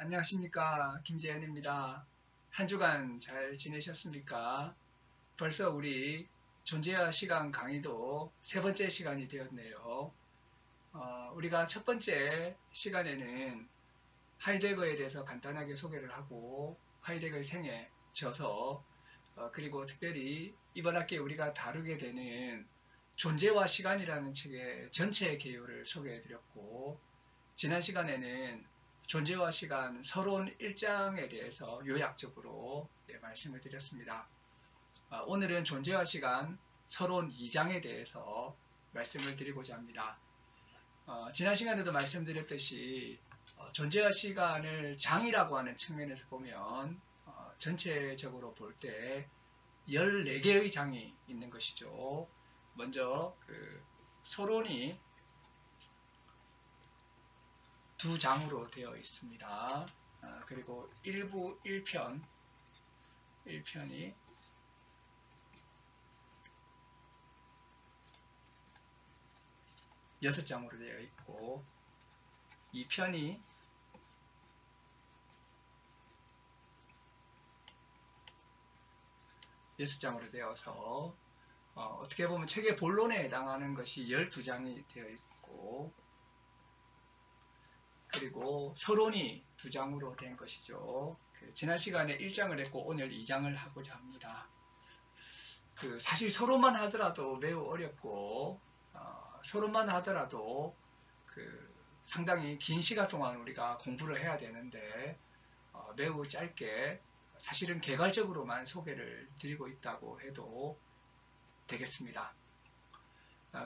안녕하십니까, 김재현입니다. 한 주간 잘 지내셨습니까? 벌써 우리 존재와 시간 강의도 세 번째 시간이 되었네요. 우리가 첫 번째 시간에는 하이데거에 대해서 간단하게 소개를 하고 하이데거의 생애, 저서, 그리고 특별히 이번 학기에 우리가 다루게 되는 존재와 시간이라는 책의 전체 개요를 소개해드렸고, 지난 시간에는 존재와 시간 서론 1장에 대해서 요약적으로 말씀을 드렸습니다. 오늘은 존재와 시간 서론 2장에 대해서 말씀을 드리고자 합니다. 지난 시간에도 말씀드렸듯이 존재와 시간을 장이라고 하는 측면에서 보면 전체적으로 볼 때 14개의 장이 있는 것이죠. 먼저 서론이 두 장으로 되어 있습니다. 그리고 1부 1편이 6장으로 되어 있고 2편이 6장으로 되어서 어떻게 보면 책의 본론에 해당하는 것이 12장이 되어 있고, 그리고 서론이 2장으로 된 것이죠. 지난 시간에 1장을 했고 오늘 2장을 하고자 합니다. 사실 서론만 하더라도 매우 어렵고 서론만 하더라도 상당히 긴 시간 동안 우리가 공부를 해야 되는데 매우 짧게 사실은 개괄적으로만 소개를 드리고 있다고 해도 되겠습니다.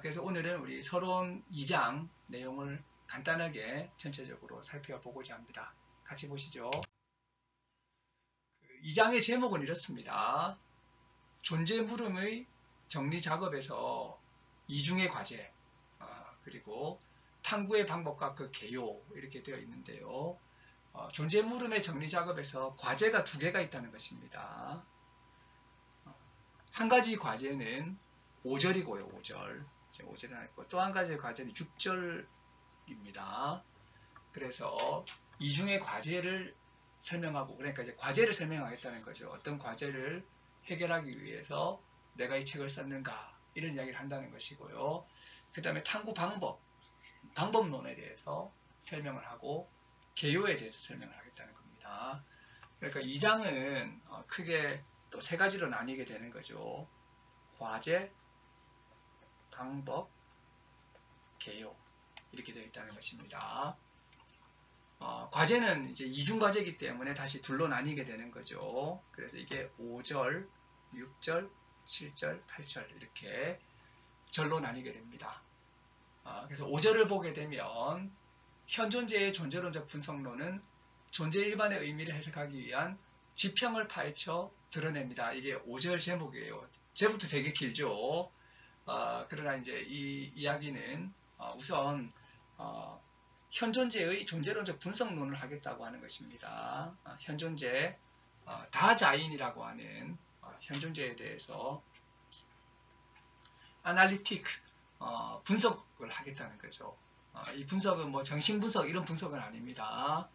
그래서 오늘은 우리 서론 2장 내용을 간단하게 전체적으로 살펴보고자 합니다. 같이 보시죠. 2장의 제목은 이렇습니다. 존재 물음의 정리 작업에서 이중의 과제, 그리고 탐구의 방법과 그 개요, 이렇게 되어 있는데요. 존재 물음의 정리 작업에서 과제가 2개가 있다는 것입니다. 한 가지 과제는 5절이고요, 5절. 5절은 있고, 또 한 가지 과제는 6절입니다. 그래서 이중의 과제를 설명하고, 그러니까 이제 과제를 설명하겠다는 거죠. 어떤 과제를 해결하기 위해서 내가 이 책을 썼는가, 이런 이야기를 한다는 것이고요. 그 다음에 탐구 방법론에 대해서 설명을 하고, 개요에 대해서 설명을 하겠다는 겁니다. 그러니까 2장은 크게 또 3가지로 나뉘게 되는 거죠. 과제, 방법, 개요, 이렇게 되어 있다는 것입니다. 과제는 이제 이중과제이기 때문에 다시 둘로 나뉘게 되는 거죠. 그래서 이게 5절, 6절, 7절, 8절 이렇게 절로 나뉘게 됩니다. 그래서 5절을 보게 되면 현존재의 존재론적 분석론은 존재 일반의 의미를 해석하기 위한 지평을 파헤쳐 드러냅니다. 이게 5절 제목이에요. 제목도 되게 길죠. 그러나 이제 이 이야기는 우선 현존재의 존재론적 분석론을 하겠다고 하는 것입니다. 현존재 다자인이라고 하는 현존재에 대해서 아날리틱 분석을 하겠다는 거죠. 이 분석은 뭐 정신분석 이런 분석은 아닙니다.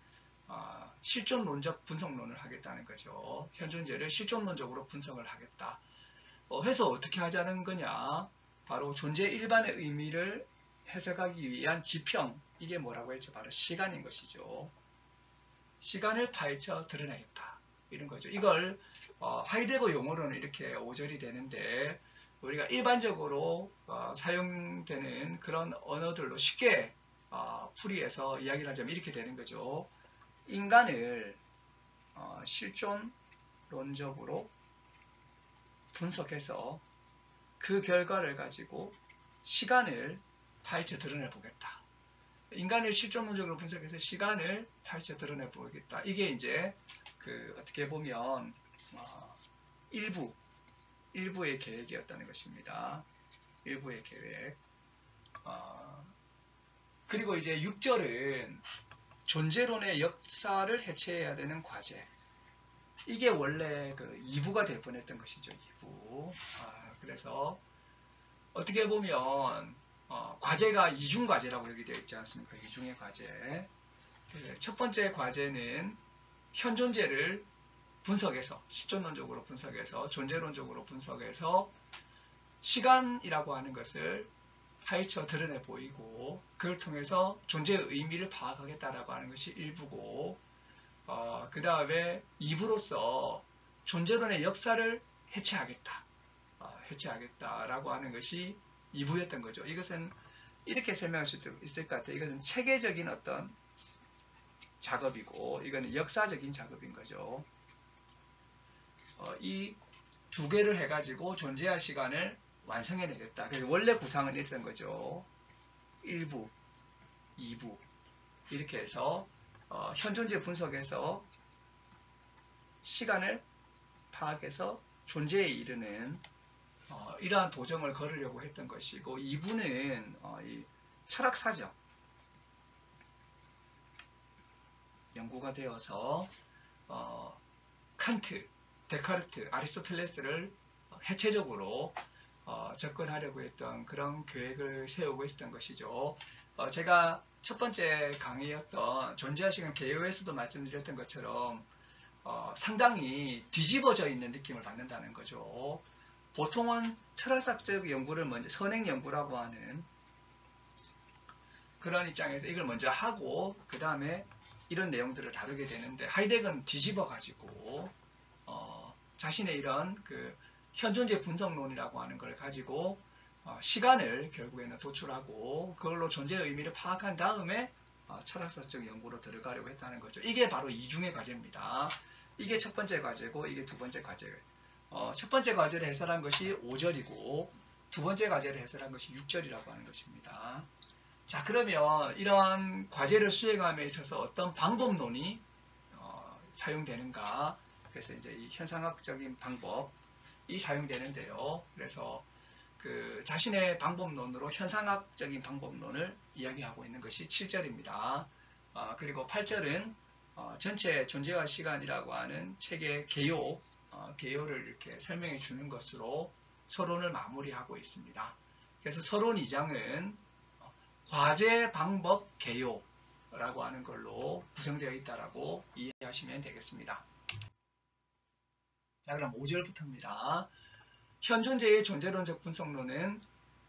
실존론적 분석론을 하겠다는 거죠. 현존재를 실존론적으로 분석을 하겠다. 해서 어떻게 하자는 거냐? 바로 존재 일반의 의미를 해석하기 위한 지평, 이게 뭐라고 했죠? 바로 시간인 것이죠. 시간을 파헤쳐 드러내겠다, 이런 거죠. 이걸 하이데거 용어로는 이렇게 5절이 되는데, 우리가 일반적으로 사용되는 그런 언어들로 쉽게 풀이해서 이야기를 하자면 이렇게 되는 거죠. 인간을 실존론적으로 분석해서 그 결과를 가지고 시간을 파헤쳐 드러내 보겠다. 인간을 실존론적으로 분석해서 시간을 파헤쳐 드러내 보겠다. 이게 이제 어떻게 보면 일부의 계획이었다는 것입니다. 일부의 계획. 그리고 이제 6절은 존재론의 역사를 해체해야 되는 과제. 이게 원래 2부가 될 뻔했던 것이죠. 2부. 그래서 어떻게 보면 과제가 이중과제라고 여기 되어 있지 않습니까? 이중의 과제. 첫 번째 과제는 현존재를 분석해서, 실존론적으로 분석해서, 존재론적으로 분석해서 시간이라고 하는 것을 파헤쳐 드러내 보이고, 그걸 통해서 존재의 의미를 파악하겠다라고 하는 것이 1부고, 그 다음에 2부로서 존재론의 역사를 해체하겠다라고 하는 것이 2부였던 거죠. 이것은 이렇게 설명할 수 있을 것 같아요. 이것은 체계적인 어떤 작업이고, 이거는 역사적인 작업인 거죠. 이 두 개를 해가지고 존재와 시간을 완성해내겠다. 그래서 원래 구상은 이랬던 거죠. 1부, 2부 이렇게 해서 현존재 분석에서 시간을 파악해서 존재에 이르는 이러한 도정을 걸으려고 했던 것이고, 2부는 이 철학사적 연구가 되어서 칸트, 데카르트, 아리스토텔레스를 해체적으로 접근하려고 했던 그런 계획을 세우고 있었던 것이죠. 제가 첫 번째 강의였던 존재와 시간 개요에서도 말씀드렸던 것처럼 상당히 뒤집어져 있는 느낌을 받는다는 거죠. 보통은 철학사적 연구를 먼저 선행 연구라고 하는 그런 입장에서 이걸 먼저 하고 그 다음에 이런 내용들을 다루게 되는데, 하이데거는 뒤집어 가지고 자신의 이런 그 현존재 분석론이라고 하는 걸 가지고 시간을 결국에는 도출하고 그걸로 존재의 의미를 파악한 다음에 철학사적 연구로 들어가려고 했다는 거죠. 이게 바로 이중의 과제입니다. 이게 첫 번째 과제고 이게 두 번째 과제예요. 첫 번째 과제를 해설한 것이 5절이고 두 번째 과제를 해설한 것이 6절이라고 하는 것입니다. 자, 그러면 이러한 과제를 수행함에 있어서 어떤 방법론이 사용되는가? 그래서 이제 이 현상학적인 방법이 사용되는데요. 그래서 그 자신의 방법론으로 현상학적인 방법론을 이야기하고 있는 것이 7절입니다. 그리고 8절은 전체 존재와 시간이라고 하는 책의 개요를 이렇게 설명해 주는 것으로 서론을 마무리하고 있습니다. 그래서 서론 2장은 과제, 방법, 개요라고 하는 걸로 구성되어 있다라고 이해하시면 되겠습니다. 자, 그럼 5절부터입니다. 현존재의 존재론적 분석론은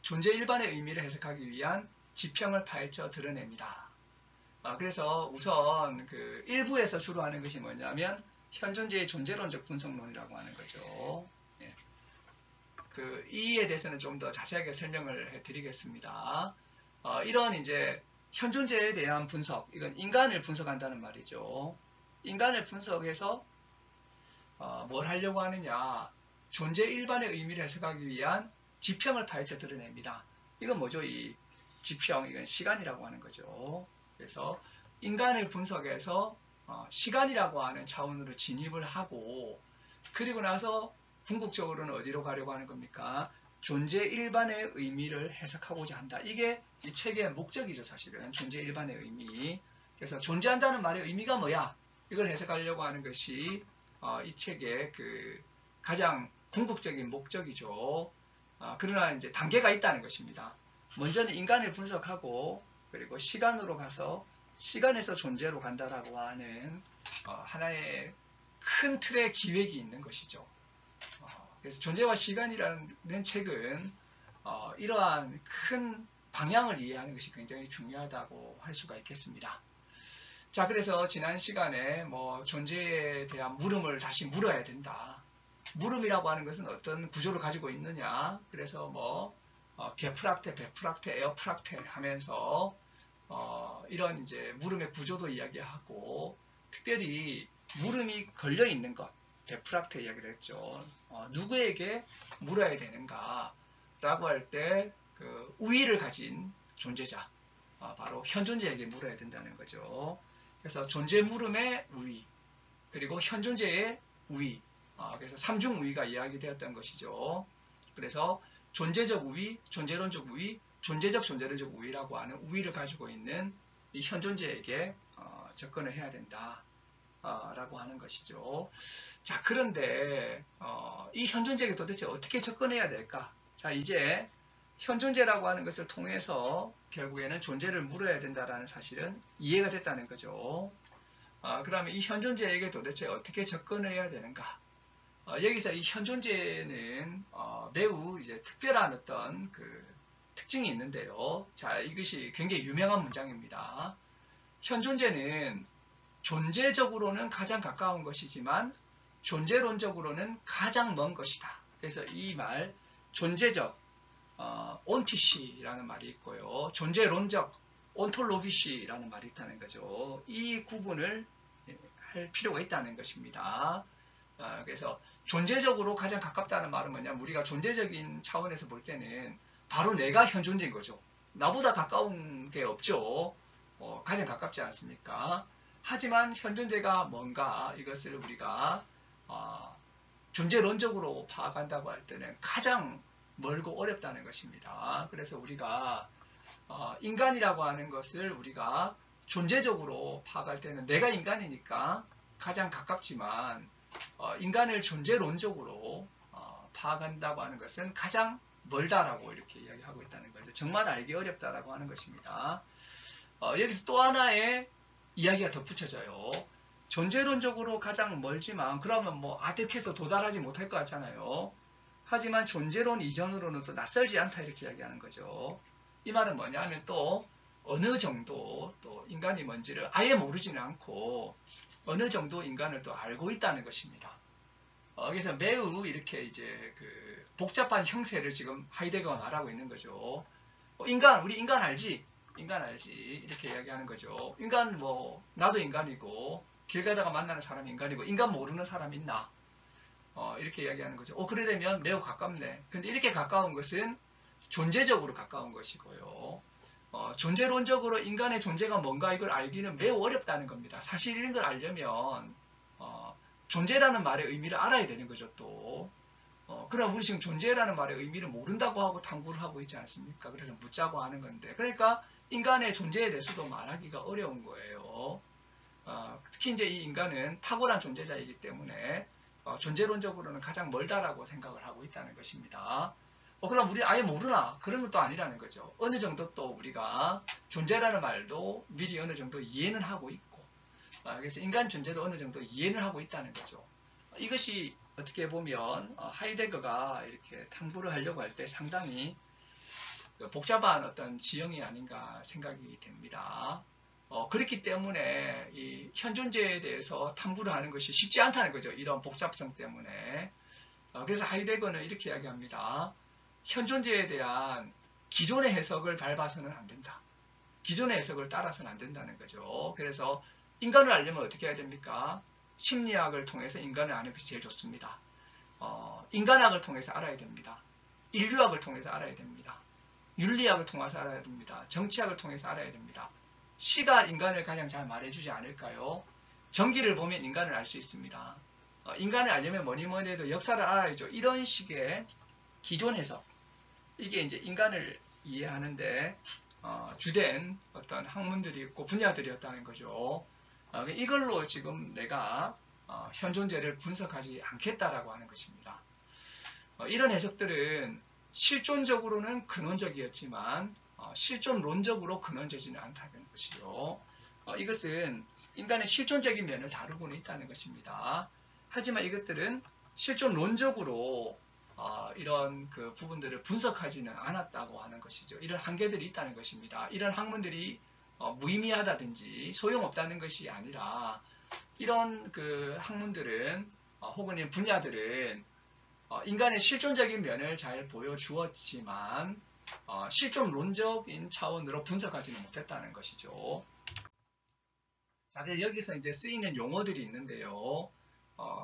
존재 일반의 의미를 해석하기 위한 지평을 파헤쳐 드러냅니다. 그래서 우선 그 1부에서 주로 하는 것이 뭐냐면 현존재의 존재론적 분석론이라고 하는 거죠. 예. 이에 대해서는 좀 더 자세하게 설명을 해드리겠습니다. 이런 이제 현존재에 대한 분석, 이건 인간을 분석한다는 말이죠. 인간을 분석해서 뭘 하려고 하느냐, 존재 일반의 의미를 해석하기 위한 지평을 파헤쳐 드러냅니다. 이건 뭐죠? 이 지평, 이건 시간이라고 하는 거죠. 그래서 인간을 분석해서 시간이라고 하는 차원으로 진입을 하고, 그리고 나서 궁극적으로는 어디로 가려고 하는 겁니까? 존재 일반의 의미를 해석하고자 한다. 이게 이 책의 목적이죠, 사실은. 존재 일반의 의미. 그래서 존재한다는 말의 의미가 뭐야? 이걸 해석하려고 하는 것이 이 책의 그 가장 궁극적인 목적이죠. 그러나 이제 단계가 있다는 것입니다. 먼저는 인간을 분석하고 그리고 시간으로 가서 시간에서 존재로 간다라고 하는 하나의 큰 틀의 기획이 있는 것이죠. 그래서 존재와 시간이라는 책은 이러한 큰 방향을 이해하는 것이 굉장히 중요하다고 할 수가 있겠습니다. 자, 그래서 지난 시간에 존재에 대한 물음을 다시 물어야 된다. 물음이라고 하는 것은 어떤 구조를 가지고 있느냐. 그래서 베프락테, 에어프락테 하면서 이런 이제 물음의 구조도 이야기하고, 특별히 물음이 걸려 있는 것, 베프락테 이야기를 했죠. 누구에게 물어야 되는가 라고 할 때 그 우위를 가진 존재자, 바로 현존재에게 물어야 된다는 거죠. 그래서 존재 물음의 우위, 그리고 현존재의 우위, 그래서 삼중 우위가 이야기되었던 것이죠. 그래서 존재적 우위, 존재론적 우위, 존재적 존재론적 우위라고 하는 우위를 가지고 있는 이 현존재에게 접근을 해야 된다 라고 하는 것이죠. 자, 그런데 이 현존재에게 도대체 어떻게 접근해야 될까? 자, 이제 현존재라고 하는 것을 통해서 결국에는 존재를 물어야 된다는 사실은 이해가 됐다는 거죠. 그러면 이 현존재에게 도대체 어떻게 접근해야 되는가? 여기서 이 현존재는 매우 이제 특별한 어떤 그 특징이 있는데요. 자, 이것이 굉장히 유명한 문장입니다. 현존재는 존재적으로는 가장 가까운 것이지만 존재론적으로는 가장 먼 것이다. 그래서 이 말 존재적 온티시라는 말이 있고요. 존재론적 온톨로기시라는 말이 있다는 거죠. 이 구분을 할 필요가 있다는 것입니다. 그래서 존재적으로 가장 가깝다는 말은 뭐냐면 우리가 존재적인 차원에서 볼 때는 바로 내가 현존재인 거죠. 나보다 가까운 게 없죠. 가장 가깝지 않습니까? 하지만 현존재가 뭔가 이것을 우리가 존재론적으로 파악한다고 할 때는 가장 멀고 어렵다는 것입니다. 그래서 우리가 인간이라고 하는 것을 우리가 존재적으로 파악할 때는 내가 인간이니까 가장 가깝지만 인간을 존재론적으로 파악한다고 하는 것은 가장 멀다라고 이렇게 이야기하고 있다는 거죠. 정말 알기 어렵다라고 하는 것입니다. 여기서 또 하나의 이야기가 덧붙여져요. 존재론적으로 가장 멀지만 그러면 뭐 아득해서 도달하지 못할 것 같잖아요. 하지만 존재론 이전으로는 또 낯설지 않다 이렇게 이야기하는 거죠. 이 말은 뭐냐면 또 어느 정도 또 인간이 뭔지를 아예 모르지는 않고 어느 정도 인간을 또 알고 있다는 것입니다. 그래서 매우 이렇게 이제 그 복잡한 형태를 지금 하이데거가 말하고 있는 거죠. 우리 인간 알지? 인간 알지? 이렇게 이야기하는 거죠. 인간 뭐 나도 인간이고 길 가다가 만나는 사람이 인간이고 인간 모르는 사람 있나? 이렇게 이야기하는 거죠. 그래 되면 매우 가깝네. 근데 이렇게 가까운 것은 존재적으로 가까운 것이고요. 존재론적으로 인간의 존재가 뭔가 이걸 알기는 매우 어렵다는 겁니다. 사실 이런 걸 알려면 존재라는 말의 의미를 알아야 되는 거죠. 또 그럼 우리 지금 존재라는 말의 의미를 모른다고 하고 탐구를 하고 있지 않습니까? 그래서 묻자고 하는 건데 그러니까 인간의 존재에 대해서도 말하기가 어려운 거예요. 특히 이제 이 인간은 탁월한 존재자이기 때문에 존재론적으로는 가장 멀다라고 생각을 하고 있다는 것입니다. 그럼 우리 아예 모르나? 그런 것도 아니라는 거죠. 어느 정도 또 우리가 존재라는 말도 미리 어느 정도 이해는 하고 있고 그래서 인간 존재도 어느 정도 이해는 하고 있다는 거죠. 이것이 어떻게 보면 하이데거가 이렇게 탐구를 하려고 할 때 상당히 복잡한 어떤 지형이 아닌가 생각이 됩니다. 그렇기 때문에 이 현존재에 대해서 탐구를 하는 것이 쉽지 않다는 거죠. 이런 복잡성 때문에. 그래서 하이데거는 이렇게 이야기합니다. 현존재에 대한 기존의 해석을 밟아서는 안 된다. 기존의 해석을 따라서는 안 된다는 거죠. 그래서 인간을 알려면 어떻게 해야 됩니까? 심리학을 통해서 인간을 아는 것이 제일 좋습니다. 인간학을 통해서 알아야 됩니다. 인류학을 통해서 알아야 됩니다. 윤리학을 통해서 알아야 됩니다. 정치학을 통해서 알아야 됩니다. 시가 인간을 가장 잘 말해주지 않을까요? 전기를 보면 인간을 알 수 있습니다. 인간을 알려면 뭐니 해도 역사를 알아야죠. 이런 식의 기존 해석, 이게 이제 인간을 이해하는데 주된 어떤 학문들이 있고 분야들이었다는 거죠. 이걸로 지금 내가 현존재를 분석하지 않겠다라고 하는 것입니다. 이런 해석들은 실존적으로는 근원적이었지만 실존론적으로 근원되지는 않다는 것이요. 이것은 인간의 실존적인 면을 다루고는 있다는 것입니다. 하지만 이것들은 실존론적으로 이런 그 부분들을 분석하지는 않았다고 하는 것이죠. 이런 한계들이 있다는 것입니다. 이런 학문들이 무의미하다든지 소용없다는 것이 아니라 이런 그 학문들은 혹은 이 분야들은 인간의 실존적인 면을 잘 보여주었지만 실존론적인 차원으로 분석하지는 못했다는 것이죠. 자, 그래서 여기서 이제 쓰이는 용어들이 있는데요.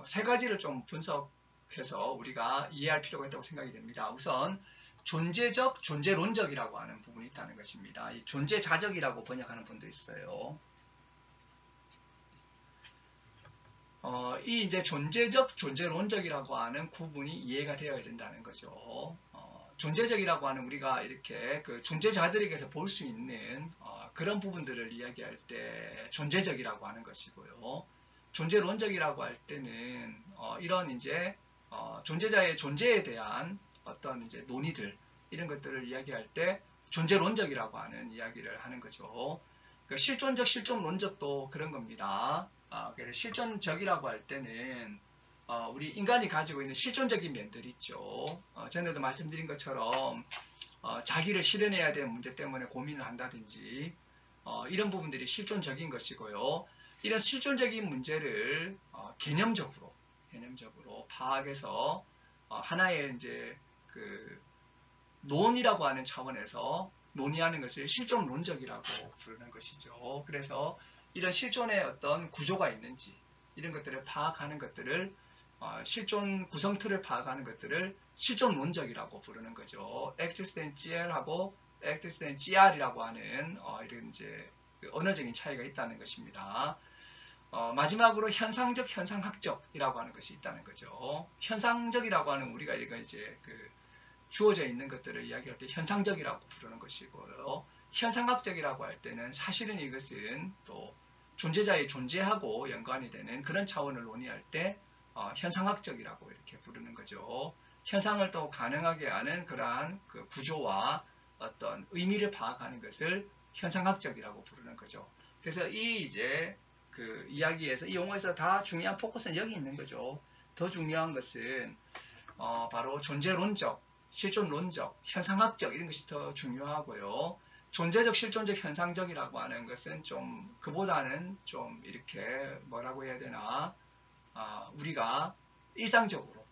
세 가지를 좀 분석해서 우리가 이해할 필요가 있다고 생각이 됩니다. 우선 존재적, 존재론적이라고 하는 부분이 있다는 것입니다. 이 존재자적이라고 번역하는 분도 있어요. 이 이제 존재적, 존재론적이라고 하는 구분이 이해가 되어야 된다는 거죠. 존재적이라고 하는 우리가 이렇게 그 존재자들에게서 볼 수 있는 그런 부분들을 이야기할 때 존재적이라고 하는 것이고요. 존재론적이라고 할 때는 이런 이제 존재자의 존재에 대한 어떤 이제 논의들, 이런 것들을 이야기할 때 존재론적이라고 하는 이야기를 하는 거죠. 그 실존적, 실존론적도 그런 겁니다. 그래서 실존적이라고 할 때는 우리 인간이 가지고 있는 실존적인 면들이 있죠. 전에도 말씀드린 것처럼 자기를 실현해야 되는 문제 때문에 고민을 한다든지 이런 부분들이 실존적인 것이고요. 이런 실존적인 문제를 개념적으로 파악해서 하나의 이제 그 논이라고 하는 차원에서 논의하는 것을 실존론적이라고 부르는 것이죠. 그래서 이런 실존의 어떤 구조가 있는지 이런 것들을 파악하는 것들을 실존 구성틀을 파악하는 것들을 실존론적이라고 부르는 거죠. existential하고 existential이라고 하는 이런 이제 언어적인 차이가 있다는 것입니다. 마지막으로 현상적, 현상학적이라고 하는 것이 있다는 거죠. 현상적이라고 하는 우리가 이거 이제 그 주어져 있는 것들을 이야기할 때 현상적이라고 부르는 것이고요. 현상학적이라고 할 때는 사실은 이것은 또 존재자의 존재하고 연관이 되는 그런 차원을 논의할 때 현상학적이라고 이렇게 부르는 거죠. 현상을 또 가능하게 하는 그러한 그 구조와 어떤 의미를 파악하는 것을 현상학적이라고 부르는 거죠. 그래서 이 이제 그 이야기에서 이 용어에서 다 중요한 포커스는 여기 있는 거죠. 더 중요한 것은 바로 존재론적, 실존론적, 현상학적 이런 것이 더 중요하고요. 존재적, 실존적, 현상적이라고 하는 것은 좀 그보다는 좀 이렇게 뭐라고 해야 되나 우리가 일상적으로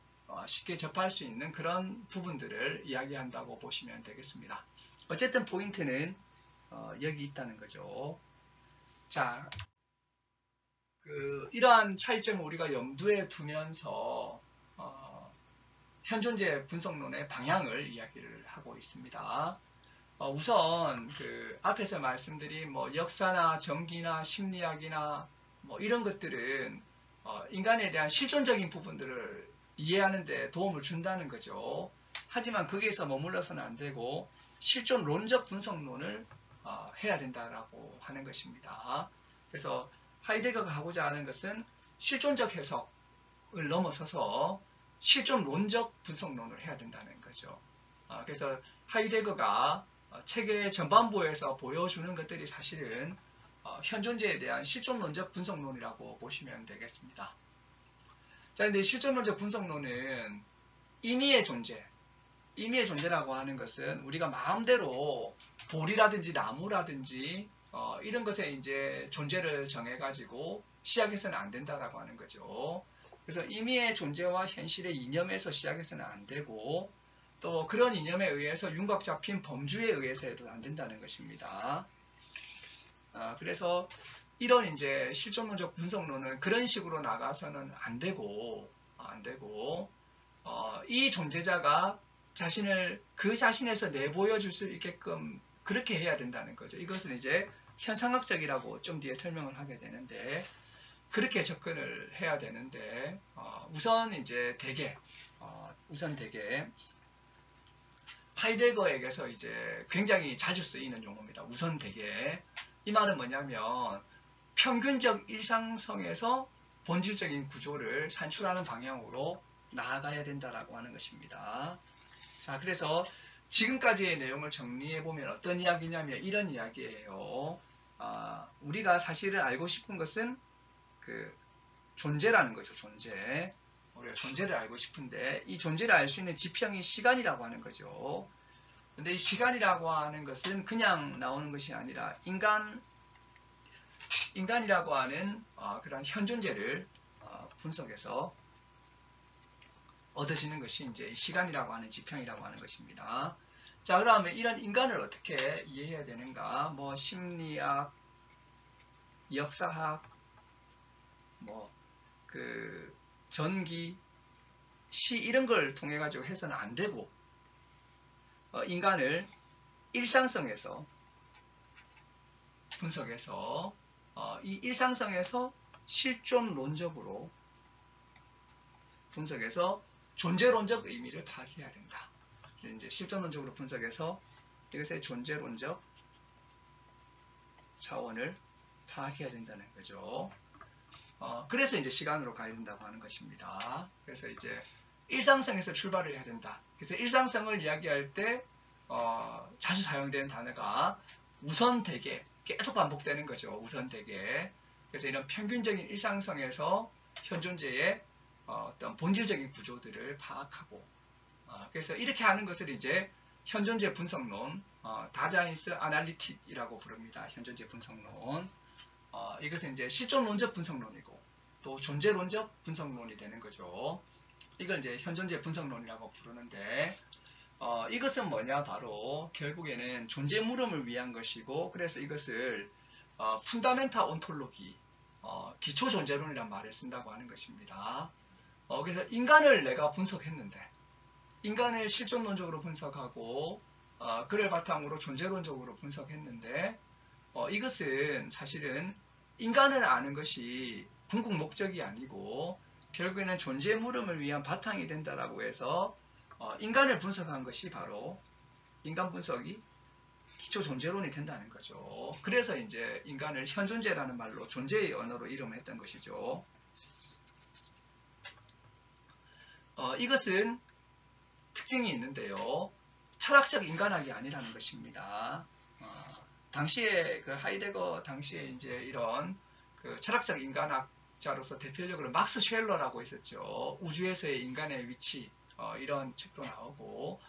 쉽게 접할 수 있는 그런 부분들을 이야기한다고 보시면 되겠습니다. 어쨌든 포인트는 여기 있다는 거죠. 자, 이러한 차이점을 우리가 염두에 두면서 현존재 분석론의 방향을 이야기를 하고 있습니다. 우선 그 앞에서 말씀드린 뭐 역사나 정기나 심리학이나 뭐 이런 것들은 인간에 대한 실존적인 부분들을 이해하는 데 도움을 준다는 거죠. 하지만 거기에서 머물러서는 안 되고 실존론적 분석론을 해야 된다라고 하는 것입니다. 그래서 하이데거가 하고자 하는 것은 실존적 해석을 넘어서서 실존론적 분석론을 해야 된다는 거죠. 그래서 하이데거가 책의 전반부에서 보여주는 것들이 사실은 현존재에 대한 실존론적 분석론이라고 보시면 되겠습니다. 자, 근데 실존론적 분석론은 임의의 존재라고 하는 것은 우리가 마음대로 돌이라든지 나무라든지 이런 것에 이제 존재를 정해가지고 시작해서는 안 된다라고 하는 거죠. 그래서 임의의 존재와 현실의 이념에서 시작해서는 안 되고 또 그런 이념에 의해서 윤곽 잡힌 범주에 의해서 해도 안 된다는 것입니다. 그래서 이런 이제 실존론적 분석론은 그런 식으로 나가서는 안 되고 이 존재자가 자신을 그 자신에서 내보여줄 수 있게끔 그렇게 해야 된다는 거죠. 이것은 이제 현상학적이라고 좀 뒤에 설명을 하게 되는데 그렇게 접근을 해야 되는데 우선 대개 하이데거에게서 이제 굉장히 자주 쓰이는 용어입니다. 우선 대개 이 말은 뭐냐면 평균적 일상성에서 본질적인 구조를 산출하는 방향으로 나아가야 된다라고 하는 것입니다. 자, 그래서 지금까지의 내용을 정리해 보면 어떤 이야기냐면 이런 이야기예요. 우리가 사실은 알고 싶은 것은 그 존재라는 거죠. 존재. 우리가 존재를 알고 싶은데 이 존재를 알 수 있는 지평이 시간이라고 하는 거죠. 근데 이 시간이라고 하는 것은 그냥 나오는 것이 아니라 인간이라고 하는 그런 현존재를 분석해서 얻어지는 것이 이제 시간이라고 하는 지평이라고 하는 것입니다. 자, 그러면 이런 인간을 어떻게 이해해야 되는가? 뭐 심리학, 역사학, 뭐 그 전기, 시 이런 걸 통해 가지고 해서는 안 되고 인간을 일상성에서 분석해서 이 일상성에서 실존론적으로 분석해서 존재론적 의미를 파악해야 된다. 이제 실존론적으로 분석해서 이것의 존재론적 차원을 파악해야 된다는 거죠. 그래서 이제 시간으로 가야 된다고 하는 것입니다. 그래서 이제 일상성에서 출발을 해야 된다. 그래서 일상성을 이야기할 때 자주 사용되는 단어가 우선대개, 계속 반복되는 거죠. 우선대개. 그래서 이런 평균적인 일상성에서 현존재의 어떤 본질적인 구조들을 파악하고, 그래서 이렇게 하는 것을 이제 현존재 분석론, 다자인스 아날리틱이라고 부릅니다. 현존재 분석론. 이것은 이제 실존론적 분석론이고 또 존재론적 분석론이 되는 거죠. 이걸 이제 현존재 분석론이라고 부르는데, 이것은 뭐냐, 바로 결국에는 존재 물음을 위한 것이고, 그래서 이것을 푼다멘탈 온톨로기, 기초 존재론이란 말을 쓴다고 하는 것입니다. 그래서 인간을 내가 분석했는데, 인간을 실존론적으로 분석하고 그를 바탕으로 존재론적으로 분석했는데, 이것은 사실은 인간을 아는 것이 궁극 목적이 아니고 결국에는 존재 물음을 위한 바탕이 된다라고 해서 인간을 분석한 것이 바로 인간 분석이 기초 존재론이 된다는 거죠. 그래서 이제 인간을 현존재라는 말로 존재의 언어로 이름했던 것이죠. 이것은 특징이 있는데요. 철학적 인간학이 아니라는 것입니다. 당시에 그 하이데거 당시에 이제 이런 그 철학적 인간학자로서 대표적으로 막스 쉘러라고 있었죠. 우주에서의 인간의 위치, 이런 책도 나오고,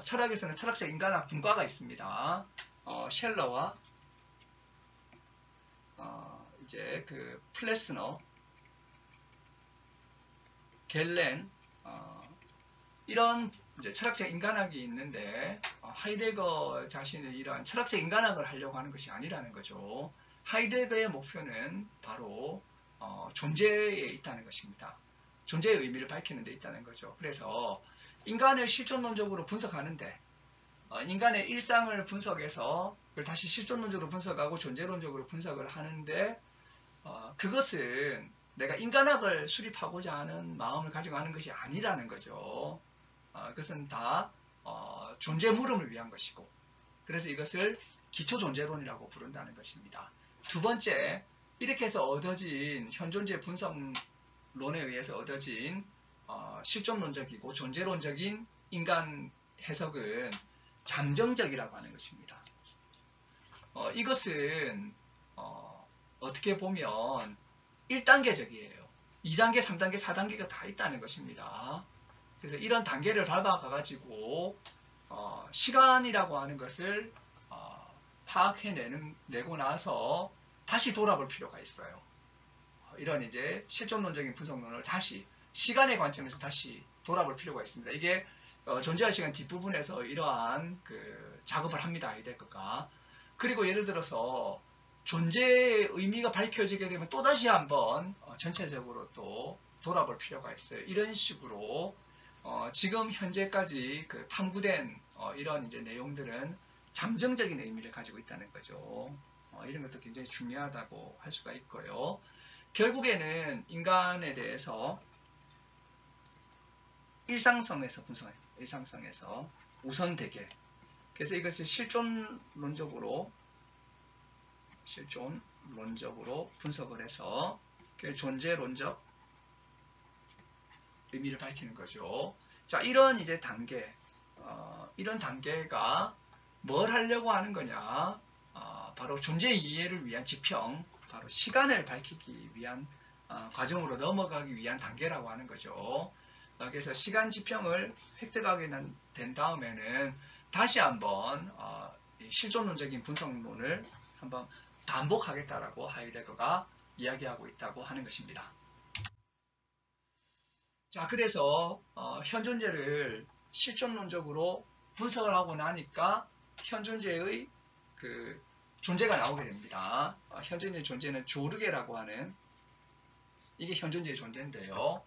철학에서는 철학적 인간학 분과가 있습니다. 쉘러와 이제 그 플레스너, 겔렌, 이런 이제 철학적 인간학이 있는데, 하이데거 자신은 이러한 철학적 인간학을 하려고 하는 것이 아니라는 거죠. 하이데거의 목표는 바로 존재에 있다는 것입니다. 존재의 의미를 밝히는 데 있다는 거죠. 그래서 인간을 실존론적으로 분석하는데, 인간의 일상을 분석해서 그걸 다시 실존론적으로 분석하고 존재론적으로 분석을 하는데, 그것은 내가 인간학을 수립하고자 하는 마음을 가지고 하는 것이 아니라는 거죠. 그것은 다 존재 물음을 위한 것이고, 그래서 이것을 기초 존재론이라고 부른다는 것입니다. 두 번째, 이렇게 해서 얻어진 현존재 분석론에 의해서 얻어진 실존론적이고 존재론적인 인간 해석은 잠정적이라고 하는 것입니다. 이것은 어떻게 보면 1단계적이에요. 2단계, 3단계, 4단계가 다 있다는 것입니다. 그래서 이런 단계를 밟아가지고 시간이라고 하는 것을 파악해내고 나서 다시 돌아볼 필요가 있어요. 이런 이제 실존론적인 분석론을 다시 시간의 관점에서 다시 돌아볼 필요가 있습니다. 이게 존재할 시간 뒷부분에서 이러한 그 작업을 합니다. 하이데거가. 그리고 예를 들어서 존재의 의미가 밝혀지게 되면 또다시 한번 전체적으로 또 돌아볼 필요가 있어요. 이런 식으로 지금 현재까지 그 탐구된 이런 이제 내용들은 잠정적인 의미를 가지고 있다는 거죠. 이런 것도 굉장히 중요하다고 할 수가 있고요. 결국에는 인간에 대해서 일상성에서 분석해요. 일상성에서 우선되게. 그래서 이것을 실존론적으로 분석을 해서 존재론적 의미를 밝히는 거죠. 자, 이런 이제 단계, 이런 단계가 뭘 하려고 하는 거냐? 바로 존재 이해를 위한 지평, 바로 시간을 밝히기 위한 과정으로 넘어가기 위한 단계라고 하는 거죠. 그래서 시간 지평을 획득하게 된 다음에는 다시 한번 실존론적인 분석론을 한번 반복하겠다라고 하이데거가 이야기하고 있다고 하는 것입니다. 자, 그래서 현존재를 실존론적으로 분석을 하고 나니까 현존재의 그 존재가 나오게 됩니다. 현존재의 존재는 조르게라고 하는, 이게 현존재의 존재인데요.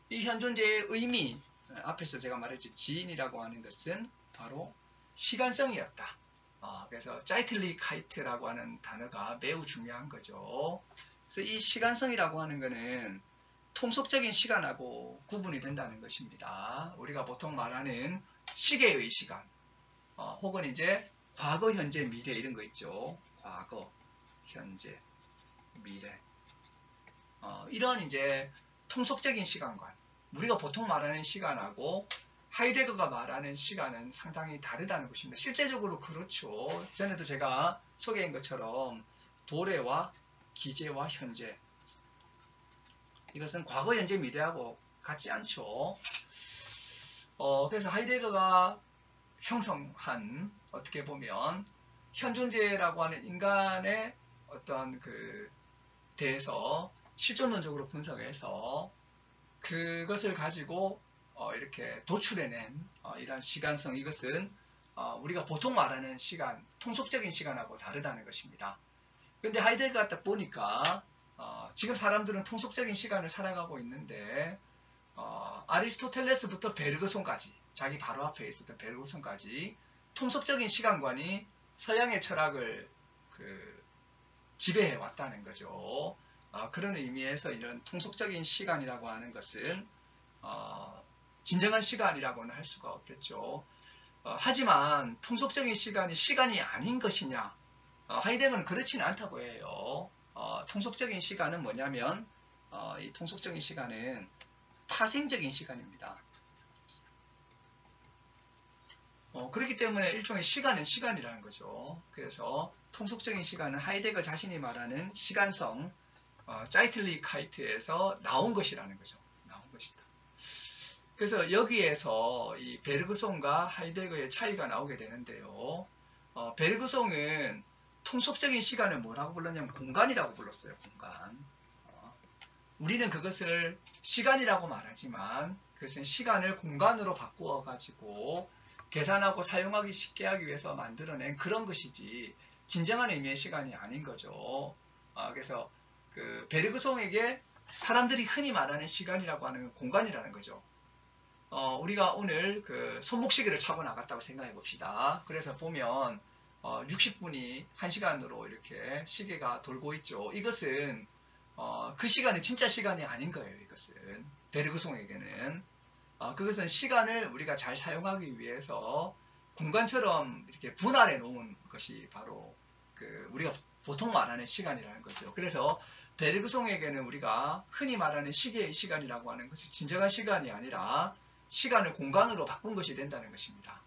이 현존재의 의미, 앞에서 제가 말했지 지인이라고 하는 것은 바로 시간성이었다. 그래서 자이틀리카이트라고 하는 단어가 매우 중요한 거죠. 그래서 이 시간성이라고 하는 것은 통속적인 시간하고 구분이 된다는 것입니다. 우리가 보통 말하는 시계의 시간, 혹은 이제 과거, 현재, 미래 이런 거 있죠. 과거, 현재, 미래. 이런 이제 통속적인 시간관, 우리가 보통 말하는 시간하고 하이데거가 말하는 시간은 상당히 다르다는 것입니다. 실제적으로 그렇죠. 전에도 제가 소개한 것처럼 도래와 기제와 현재, 이것은 과거, 현재, 미래하고 같지 않죠. 그래서 하이데거가 형성한, 어떻게 보면 현존재라고 하는 인간의 어떤 대해서 실존론적으로 분석해서 그것을 가지고 이렇게 도출해낸 이런 시간성, 이것은 우리가 보통 말하는 시간, 통속적인 시간하고 다르다는 것입니다. 근데 하이데거가 딱 보니까 지금 사람들은 통속적인 시간을 살아가고 있는데 아리스토텔레스부터 베르그손까지, 자기 바로 앞에 있었던 베르그손까지 통속적인 시간관이 서양의 철학을 지배해 왔다는 거죠. 그런 의미에서 이런 통속적인 시간이라고 하는 것은 진정한 시간이라고는 할 수가 없겠죠. 하지만 통속적인 시간이 시간이 아닌 것이냐? 하이데거는 그렇지는 않다고 해요. 통속적인 시간은 뭐냐면 이 통속적인 시간은 파생적인 시간입니다. 그렇기 때문에 일종의 시간은 시간이라는 거죠. 그래서 통속적인 시간은 하이데거 자신이 말하는 시간성, 자이틀리카이트에서 나온 것이라는 거죠. 나온 것이다. 그래서 여기에서 이 베르그송과 하이데거의 차이가 나오게 되는데요. 베르그송은 통속적인 시간을 뭐라고 불렀냐면 공간이라고 불렀어요. 공간. 우리는 그것을 시간이라고 말하지만 그것은 시간을 공간으로 바꾸어 가지고 계산하고 사용하기 쉽게 하기 위해서 만들어낸 그런 것이지 진정한 의미의 시간이 아닌 거죠. 그래서 베르그송에게 사람들이 흔히 말하는 시간이라고 하는 공간이라는 거죠. 우리가 오늘 손목시계를 차고 나갔다고 생각해 봅시다. 그래서 보면 60분이 1시간으로 이렇게 시계가 돌고 있죠. 이것은 그 시간이 진짜 시간이 아닌 거예요. 이것은 베르그송에게는 그것은 시간을 우리가 잘 사용하기 위해서 공간처럼 이렇게 분할해 놓은 것이 바로 우리가 보통 말하는 시간이라는 거죠. 그래서 베르그송에게는 우리가 흔히 말하는 시계의 시간이라고 하는 것이 진정한 시간이 아니라 시간을 공간으로 바꾼 것이 된다는 것입니다.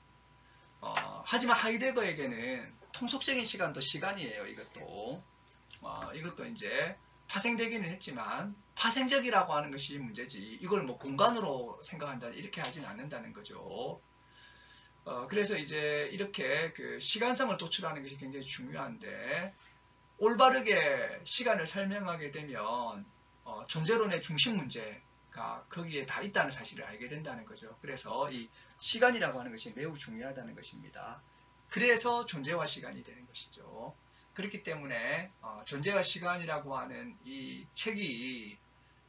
하지만 하이데거에게는 통속적인 시간도 시간이에요. 이것도 이제 파생되기는 했지만 파생적이라고 하는 것이 문제지 이걸 뭐 공간으로 생각한다 이렇게 하진 않는다는 거죠. 그래서 이제 이렇게 시간성을 도출하는 것이 굉장히 중요한데 올바르게 시간을 설명하게 되면 존재론의 중심 문제가 거기에 다 있다는 사실을 알게 된다는 거죠. 그래서 이 시간이라고 하는 것이 매우 중요하다는 것입니다. 그래서 존재와 시간이 되는 것이죠. 그렇기 때문에 존재와 시간이라고 하는 이 책이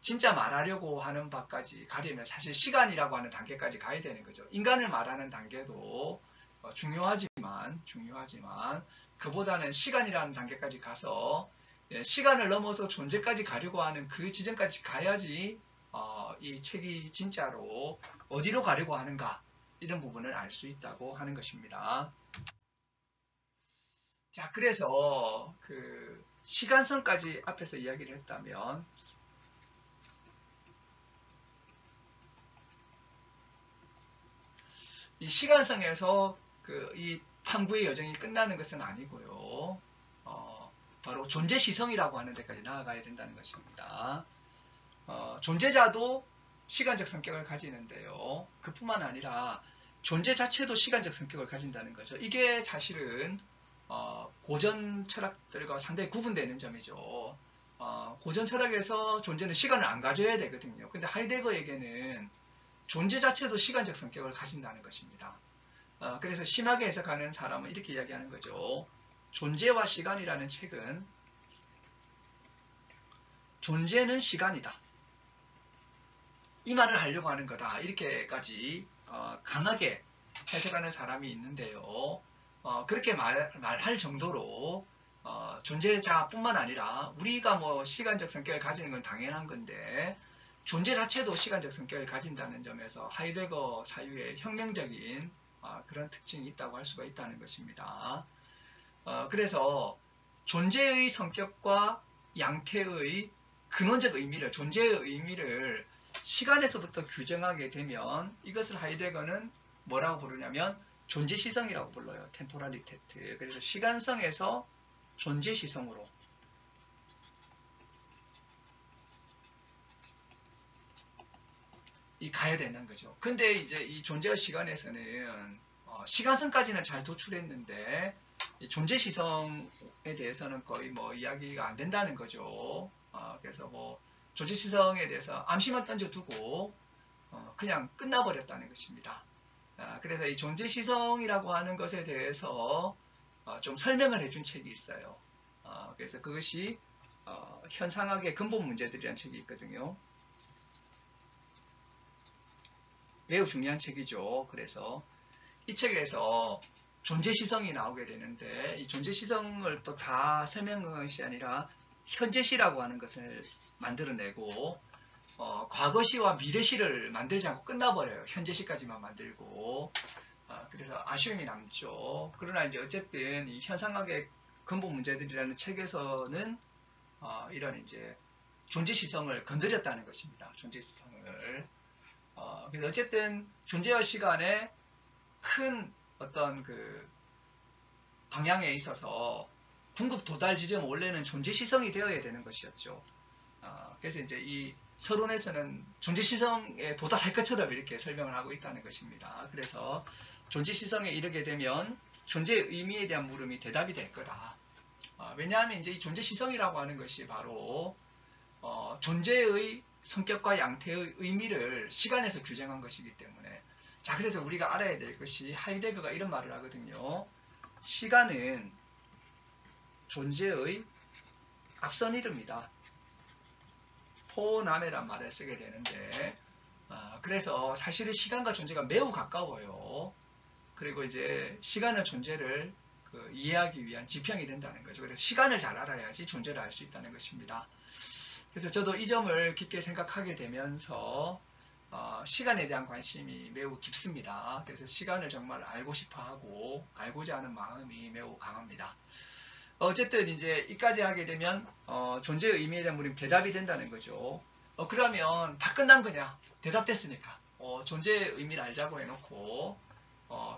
진짜 말하려고 하는 바까지 가려면 사실 시간이라고 하는 단계까지 가야 되는 거죠. 인간을 말하는 단계도 중요하지만 그보다는 시간이라는 단계까지 가서 시간을 넘어서 존재까지 가려고 하는 그 지점까지 가야지 이 책이 진짜로 어디로 가려고 하는가 이런 부분을 알 수 있다고 하는 것입니다. 자, 그래서 시간성까지 앞에서 이야기를 했다면 이 시간성에서 이 탐구의 여정이 끝나는 것은 아니고요. 바로 존재시성이라고 하는 데까지 나아가야 된다는 것입니다. 존재자도 시간적 성격을 가지는데요. 그뿐만 아니라 존재 자체도 시간적 성격을 가진다는 거죠. 이게 사실은 고전 철학들과 상당히 구분되는 점이죠. 고전 철학에서 존재는 시간을 안 가져야 되거든요. 근데 하이데거에게는 존재 자체도 시간적 성격을 가진다는 것입니다. 그래서 심하게 해석하는 사람은 이렇게 이야기하는 거죠. 존재와 시간이라는 책은 존재는 시간이다. 이 말을 하려고 하는 거다. 이렇게까지 강하게 해석하는 사람이 있는데요. 그렇게 말할 정도로 존재자뿐만 아니라 우리가 뭐 시간적 성격을 가지는 건 당연한 건데 존재 자체도 시간적 성격을 가진다는 점에서 하이데거 사유의 혁명적인 그런 특징이 있다고 할 수가 있다는 것입니다. 그래서 존재의 성격과 양태의 근원적 의미를, 존재의 의미를 시간에서부터 규정하게 되면 이것을 하이데거는 뭐라고 부르냐면 존재시성이라고 불러요. 템포랄리테트. 그래서 시간성에서 존재시성으로 가야 되는 거죠. 근데 이제 이 존재의 시간에서는 시간성까지는 잘 도출했는데 이 존재시성에 대해서는 거의 뭐 이야기가 안 된다는 거죠. 그래서 뭐 존재시성에 대해서 암시만 던져두고 그냥 끝나버렸다는 것입니다. 그래서 이 존재시성이라고 하는 것에 대해서 좀 설명을 해준 책이 있어요. 그래서 그것이 현상학의 근본 문제들이라는 책이 있거든요. 매우 중요한 책이죠. 그래서 이 책에서 존재시성이 나오게 되는데 이 존재시성을 또 다 설명한 것이 아니라 현재시라고 하는 것을 만들어내고 과거시와 미래시를 만들지 않고 끝나버려요. 현재시까지만 만들고 그래서 아쉬움이 남죠. 그러나 이제 어쨌든 이 현상학의 근본 문제들이라는 책에서는 이런 이제 존재시성을 건드렸다는 것입니다. 존재시성을 그래서 어쨌든 존재와 시간의 큰 어떤 그 방향에 있어서 궁극 도달 지점은 원래는 존재시성이 되어야 되는 것이었죠. 그래서 이제 이 서론에서는 존재시성에 도달할 것처럼 이렇게 설명을 하고 있다는 것입니다. 그래서 존재시성에 이르게 되면 존재의 의미에 대한 물음이 대답이 될 거다. 왜냐하면 이제 이 존재시성이라고 하는 것이 바로 존재의 성격과 양태의 의미를 시간에서 규정한 것이기 때문에 자 그래서 우리가 알아야 될 것이 하이데거가 이런 말을 하거든요. 시간은 존재의 앞선 이름이다. 포나메란 말을 쓰게 되는데 그래서 사실은 시간과 존재가 매우 가까워요. 그리고 이제 시간의 존재를 이해하기 위한 지평이 된다는 거죠. 그래서 시간을 잘 알아야지 존재를 알 수 있다는 것입니다. 그래서 저도 이 점을 깊게 생각하게 되면서 시간에 대한 관심이 매우 깊습니다. 그래서 시간을 정말 알고 싶어하고 알고자 하는 마음이 매우 강합니다. 어쨌든 이제 이까지 하게 되면 존재의 의미에 대한 물음이 대답이 된다는 거죠. 그러면 다 끝난 거냐? 대답됐으니까 존재의 의미를 알자고 해놓고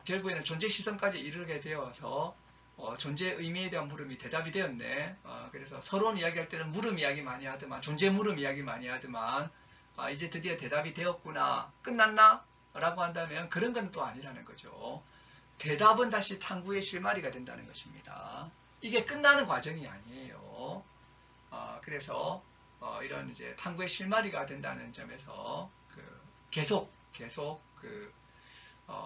결국에는 존재 시선까지 이르게 되어서 존재의 의미에 대한 물음이 대답이 되었네. 그래서 서론 이야기할 때는 물음 이야기 많이 하더만 존재 물음 이야기 많이 하더만 이제 드디어 대답이 되었구나. 끝났나? 라고 한다면 그런 건 또 아니라는 거죠. 대답은 다시 탐구의 실마리가 된다는 것입니다. 이게 끝나는 과정이 아니에요. 그래서 이런 이제 탐구의 실마리가 된다는 점에서 계속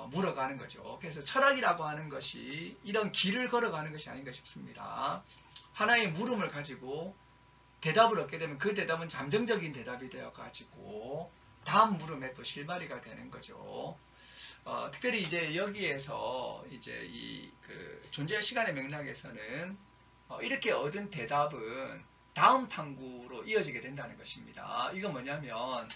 물어가는 거죠. 그래서 철학이라고 하는 것이 이런 길을 걸어가는 것이 아닌가 싶습니다. 하나의 물음을 가지고 대답을 얻게 되면 그 대답은 잠정적인 대답이 되어가지고 다음 물음에 또 실마리가 되는 거죠. 특별히 이제 여기에서 이제 이 존재의 시간의 맥락에서는 이렇게 얻은 대답은 다음 탐구로 이어지게 된다는 것입니다. 이건 뭐냐면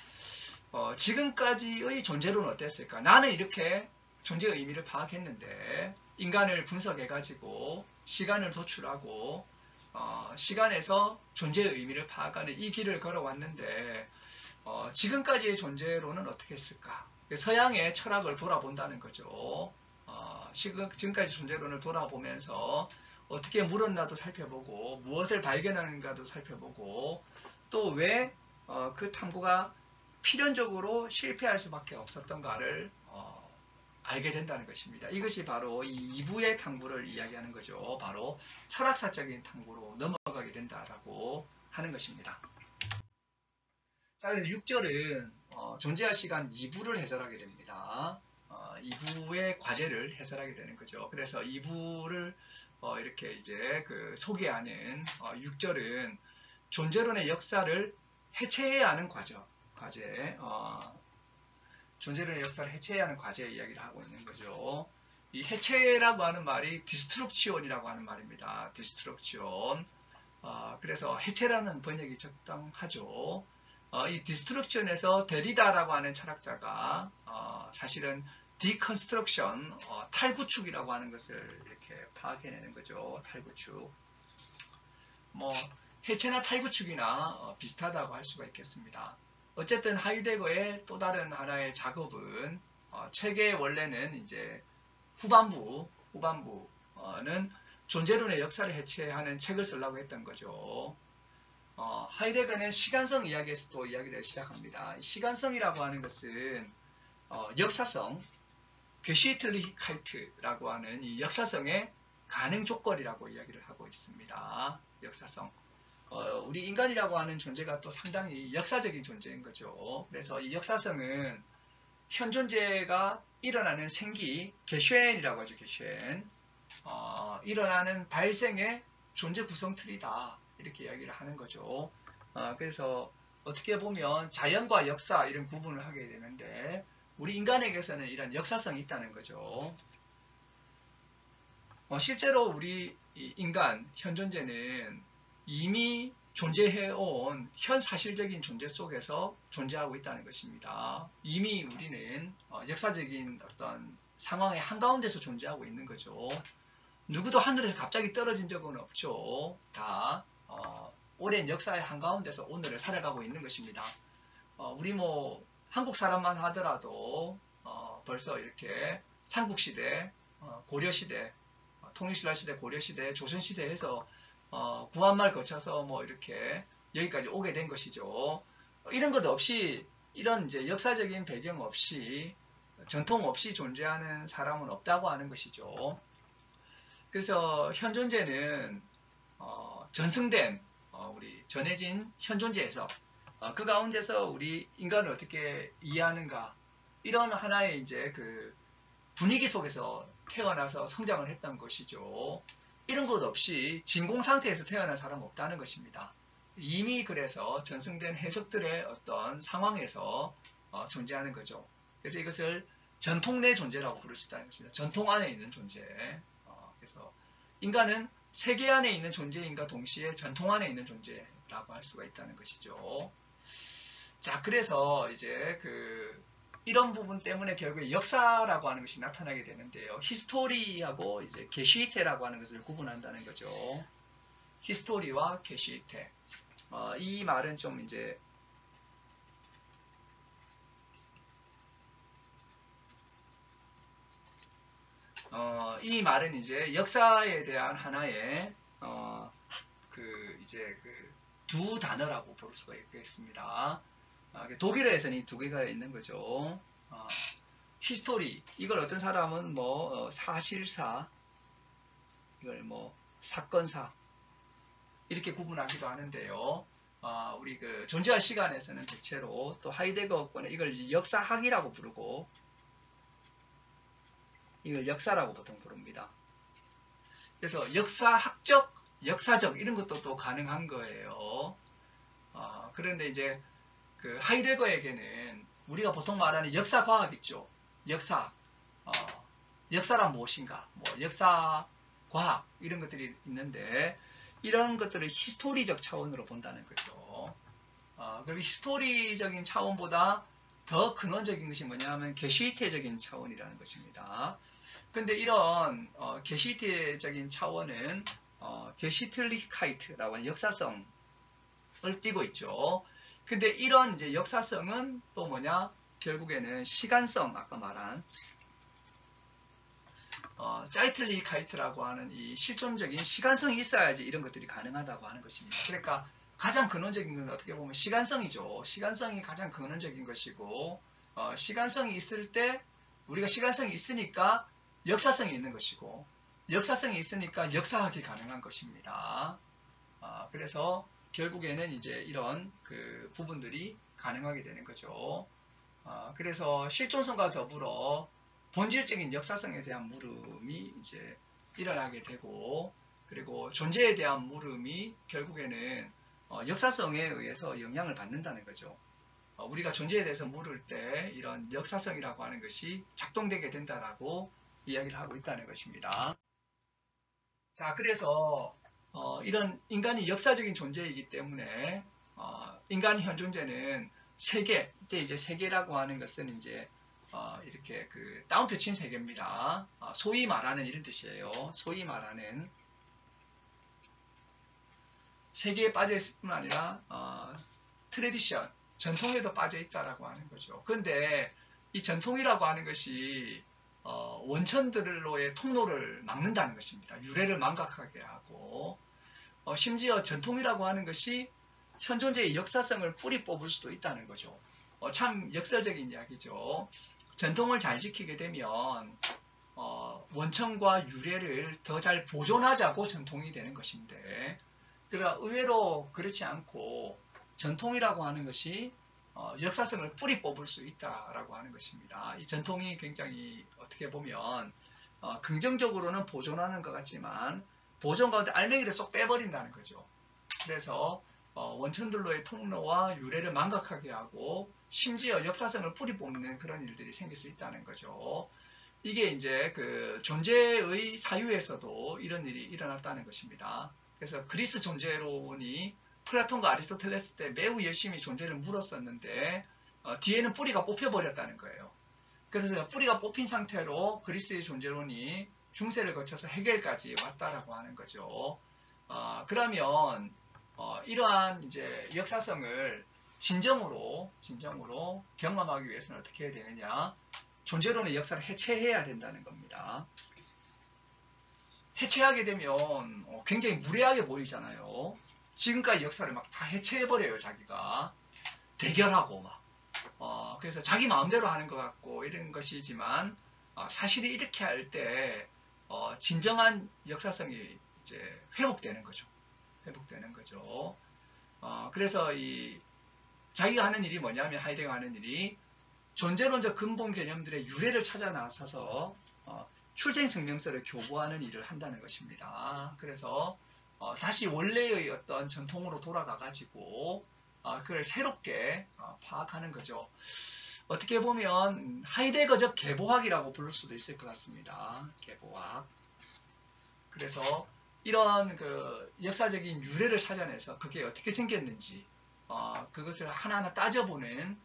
지금까지의 존재론은 어땠을까? 나는 이렇게 존재의 의미를 파악했는데 인간을 분석해가지고 시간을 도출하고 시간에서 존재의 의미를 파악하는 이 길을 걸어왔는데 지금까지의 존재론은 어떻게 했을까? 서양의 철학을 돌아본다는 거죠. 지금까지 존재론을 돌아보면서 어떻게 물었나도 살펴보고 무엇을 발견하는가도 살펴보고 또 왜 그 탐구가 필연적으로 실패할 수밖에 없었던가를 알게 된다는 것입니다. 이것이 바로 이 2부의 탐구를 이야기하는 거죠. 바로 철학사적인 탐구로 넘어가게 된다라고 하는 것입니다. 자, 그래서 6절은 존재와 시간 2부를 해설하게 됩니다. 2부의 과제를 해설하게 되는 거죠. 그래서 2부를 이렇게 이제 소개하는 6절은 존재론의 역사를 해체해야 하는 과제, 존재론의 역사를 해체해야 하는 과제 이야기를 하고 있는 거죠. 이 해체라고 하는 말이 디스트럭치온이라고 하는 말입니다. 디스트럭치온. 그래서 해체라는 번역이 적당하죠. 이 디스트럭션에서 데리다라고 하는 철학자가 사실은 디컨스트럭션, 탈구축이라고 하는 것을 이렇게 파악해내는 거죠. 탈구축. 뭐 해체나 탈구축이나 비슷하다고 할 수가 있겠습니다. 어쨌든 하이데거의 또 다른 하나의 작업은 책의 원래는 이제 후반부는 존재론의 역사를 해체하는 책을 쓰려고 했던 거죠. 하이데거는 시간성 이야기에서 또 이야기를 시작합니다. 시간성이라고 하는 것은 역사성, 게시히틀리히카이트라고 하는 이 역사성의 가능 조건이라고 이야기를 하고 있습니다. 역사성. 우리 인간이라고 하는 존재가 또 상당히 역사적인 존재인 거죠. 그래서 이 역사성은 현 존재가 일어나는 생기, 게쉔이라고 하죠. 게쉔. 일어나는 발생의 존재 구성틀이다. 이렇게 이야기를 하는 거죠. 그래서 어떻게 보면 자연과 역사 이런 구분을 하게 되는데 우리 인간에게서는 이런 역사성이 있다는 거죠. 실제로 우리 인간, 현 존재는 이미 존재해온 현 사실적인 존재 속에서 존재하고 있다는 것입니다. 이미 우리는 역사적인 어떤 상황의 한가운데서 존재하고 있는 거죠. 누구도 하늘에서 갑자기 떨어진 적은 없죠. 다 오랜 역사의 한가운데서 오늘을 살아가고 있는 것입니다. 우리 뭐 한국 사람만 하더라도 벌써 이렇게 삼국시대, 고려시대, 통일신라시대, 고려시대, 조선시대에서 구한말 거쳐서 뭐 이렇게 여기까지 오게 된 것이죠. 이런 것 없이 이런 이제 역사적인 배경 없이 전통 없이 존재하는 사람은 없다고 하는 것이죠. 그래서 현 존재는 전승된 우리 전해진 현 존재에서 그 가운데서 우리 인간을 어떻게 이해하는가 이런 하나의 이제 그 분위기 속에서 태어나서 성장을 했던 것이죠. 이런 것 없이 진공 상태에서 태어난 사람은 없다는 것입니다. 이미 그래서 전승된 해석들의 어떤 상황에서 존재하는 거죠. 그래서 이것을 전통 내 존재라고 부를 수 있다는 것입니다. 전통 안에 있는 존재. 그래서 인간은 세계 안에 있는 존재인과 동시에 전통 안에 있는 존재라고 할 수가 있다는 것이죠. 자, 그래서 이제 이런 부분 때문에 결국에 역사라고 하는 것이 나타나게 되는데요. 히스토리하고 이제 게시히테라고 하는 것을 구분한다는 거죠. 히스토리와 게시히테. 이 말은 좀 이제 이 말은 이제 역사에 대한 하나의 두 단어라고 볼 수가 있겠습니다. 독일어에서는 이 두 개가 있는 거죠. 히스토리, 이걸 어떤 사람은 뭐 사실사, 이걸 뭐 사건사 이렇게 구분하기도 하는데요. 우리 존재할 시간에서는 대체로 또 하이데거권에 이걸 역사학이라고 부르고 이걸 역사라고 보통 부릅니다. 그래서 역사학적, 역사적 이런 것도 또 가능한 거예요. 그런데 이제 하이데거에게는 우리가 보통 말하는 역사과학 있죠. 역사, 역사란 무엇인가, 뭐 역사과학 이런 것들이 있는데 이런 것들을 히스토리적 차원으로 본다는 거죠. 그리고 히스토리적인 차원보다 더 근원적인 것이 뭐냐면 게시히테적인 차원이라는 것입니다. 근데 이런 게시히테적인 차원은 게시틀리히카이트라고 하는 역사성을 띠고 있죠. 근데 이런 이제 역사성은 또 뭐냐? 결국에는 시간성, 아까 말한 짜이틀리히카이트라고 하는 이 실존적인 시간성이 있어야지 이런 것들이 가능하다고 하는 것입니다. 그러니까 가장 근원적인 건 어떻게 보면 시간성이죠. 시간성이 가장 근원적인 것이고 시간성이 있을 때 우리가 시간성이 있으니까 역사성이 있는 것이고 역사성이 있으니까 역사학이 가능한 것입니다. 그래서 결국에는 이제 이런 부분들이 가능하게 되는 거죠. 그래서 실존성과 더불어 본질적인 역사성에 대한 물음이 이제 일어나게 되고 그리고 존재에 대한 물음이 결국에는 역사성에 의해서 영향을 받는다는 거죠. 우리가 존재에 대해서 물을 때 이런 역사성이라고 하는 것이 작동되게 된다라고 이야기를 하고 있다는 것입니다. 자, 그래서 이런 인간이 역사적인 존재이기 때문에 인간 현 존재는 세계, 이때 이제 세계라고 하는 것은 이제 이렇게 따옴표 친 세계입니다. 소위 말하는 이런 뜻이에요. 소위 말하는 세계에 빠져 있을 뿐 아니라 트레디션, 전통에도 빠져 있다라고 하는 거죠. 그런데 이 전통이라고 하는 것이 원천들로의 통로를 막는다는 것입니다. 유래를 망각하게 하고 심지어 전통이라고 하는 것이 현존제의 역사성을 뿌리 뽑을 수도 있다는 거죠. 참 역설적인 이야기죠. 전통을 잘 지키게 되면 원천과 유래를 더 잘 보존하자고 전통이 되는 것인데, 그러나 의외로 그렇지 않고 전통이라고 하는 것이 역사성을 뿌리 뽑을 수 있다라고 하는 것입니다. 이 전통이 굉장히 어떻게 보면 긍정적으로는 보존하는 것 같지만 보존 가운데 알맹이를 쏙 빼버린다는 거죠. 그래서 원천들로의 통로와 유래를 망각하게 하고 심지어 역사성을 뿌리 뽑는 그런 일들이 생길 수 있다는 거죠. 이게 이제 그 존재의 사유에서도 이런 일이 일어났다는 것입니다. 그래서 그리스 존재론이 플라톤과 아리스토텔레스 때 매우 열심히 존재를 물었었는데 뒤에는 뿌리가 뽑혀버렸다는 거예요. 그래서 뿌리가 뽑힌 상태로 그리스의 존재론이 중세를 거쳐서 해결까지 왔다라고 하는 거죠. 그러면 이러한 이제 역사성을 진정으로 경험하기 위해서는 어떻게 해야 되느냐? 존재론의 역사를 해체해야 된다는 겁니다. 해체하게 되면 굉장히 무례하게 보이잖아요. 지금까지 역사를 막 다 해체해버려요, 자기가. 대결하고 막. 그래서 자기 마음대로 하는 것 같고 이런 것이지만 사실이 이렇게 할 때 진정한 역사성이 이제 회복되는 거죠. 그래서 자기가 하는 일이 뭐냐면 하이데거가 하는 일이 존재론적 근본 개념들의 유래를 찾아 나서서 출생 증명서를 교부하는 일을 한다는 것입니다. 그래서 다시 원래의 어떤 전통으로 돌아가가지고 그걸 새롭게 파악하는 거죠. 어떻게 보면 하이데거적 계보학이라고 부를 수도 있을 것 같습니다. 계보학. 그래서 이런 그 역사적인 유래를 찾아내서 그게 어떻게 생겼는지 그것을 하나하나 따져보는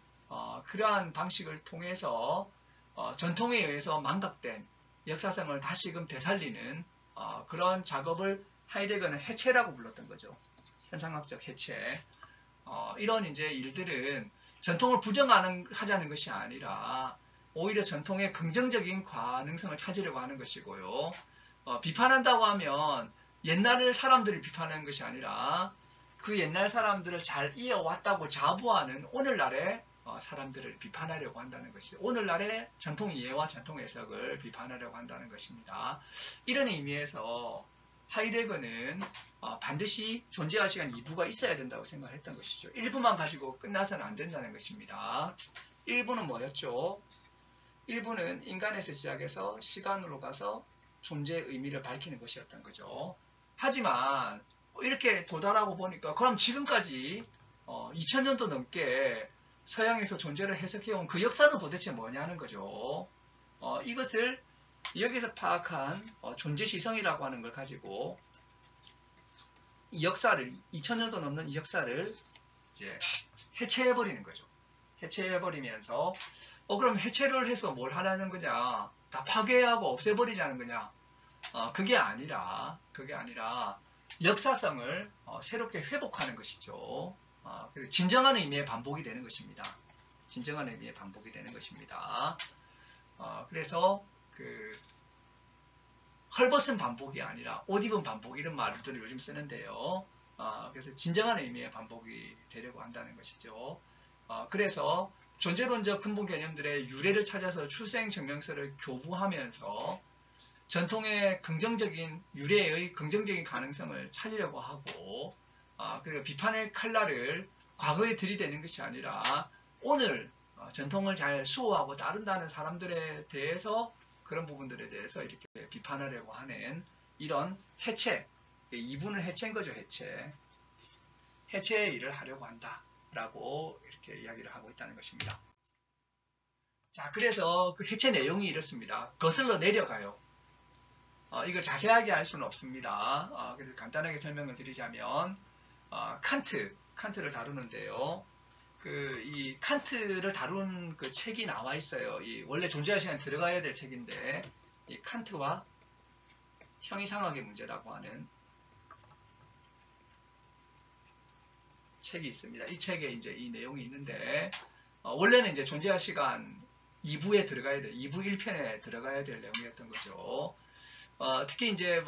그러한 방식을 통해서 전통에 의해서 망각된 역사성을 다시금 되살리는 그런 작업을 하이데거는 해체라고 불렀던 거죠. 현상학적 해체. 이런 이제 일들은 전통을 부정하자는 것이 아니라 오히려 전통의 긍정적인 가능성을 찾으려고 하는 것이고요. 비판한다고 하면 옛날 사람들을 비판하는 것이 아니라 그 옛날 사람들을 잘 이어왔다고 자부하는 오늘날의 사람들을 비판하려고 한다는 것이 오늘날의 전통 이해와 전통 해석을 비판하려고 한다는 것입니다. 이런 의미에서 하이데거는 반드시 존재와 시간 2부가 있어야 된다고 생각했던 것이죠. 1부만 가지고 끝나서는 안 된다는 것입니다. 1부는 뭐였죠? 1부는 인간에서 시작해서 시간으로 가서 존재의 의미를 밝히는 것이었던 거죠. 하지만 이렇게 도달하고 보니까 그럼 지금까지 2000년도 넘게 서양에서 존재를 해석해온 그 역사는 도대체 뭐냐는 거죠. 이것을 여기서 파악한 존재시성이라고 하는 걸 가지고 이 역사를 2000년도 넘는 이 역사를 이제 해체해버리는 거죠. 해체해버리면서 그럼 해체를 해서 뭘 하라는 거냐? 다 파괴하고 없애버리자는 거냐? 그게 아니라 역사성을 새롭게 회복하는 것이죠. 진정한 의미의 반복이 되는 것입니다. 진정한 의미의 반복이 되는 것입니다. 그래서 헐벗은 반복이 아니라 옷 입은 반복 이런 말들을 요즘 쓰는데요. 그래서 진정한 의미의 반복이 되려고 한다는 것이죠. 그래서 존재론적 근본 개념들의 유래를 찾아서 출생 증명서를 교부하면서 전통의 긍정적인 유래의 긍정적인 가능성을 찾으려고 하고 그리고 비판의 칼날을 과거에 들이대는 것이 아니라 오늘 전통을 잘 수호하고 따른다는 사람들에 대해서 그런 부분들에 대해서 이렇게 비판하려고 하는 이런 해체, 2부는 해체인 거죠. 해체의 일을 하려고 한다라고 이렇게 이야기를 하고 있다는 것입니다. 자, 그래서 그 해체 내용이 이렇습니다. 거슬러 내려가요. 이걸 자세하게 할 수는 없습니다. 그래서 간단하게 설명을 드리자면 칸트를 다루는데요. 이 칸트를 다룬 그 책이 나와 있어요. 원래 존재할 시간에 들어가야 될 책인데 이 칸트와 형이상학의 문제라고 하는 책이 있습니다. 이 책에 이제 이 내용이 있는데, 원래는 이제 존재와 시간 2부에 들어가야 돼. 2부 1편에 들어가야 될 내용이었던 거죠. 특히 이제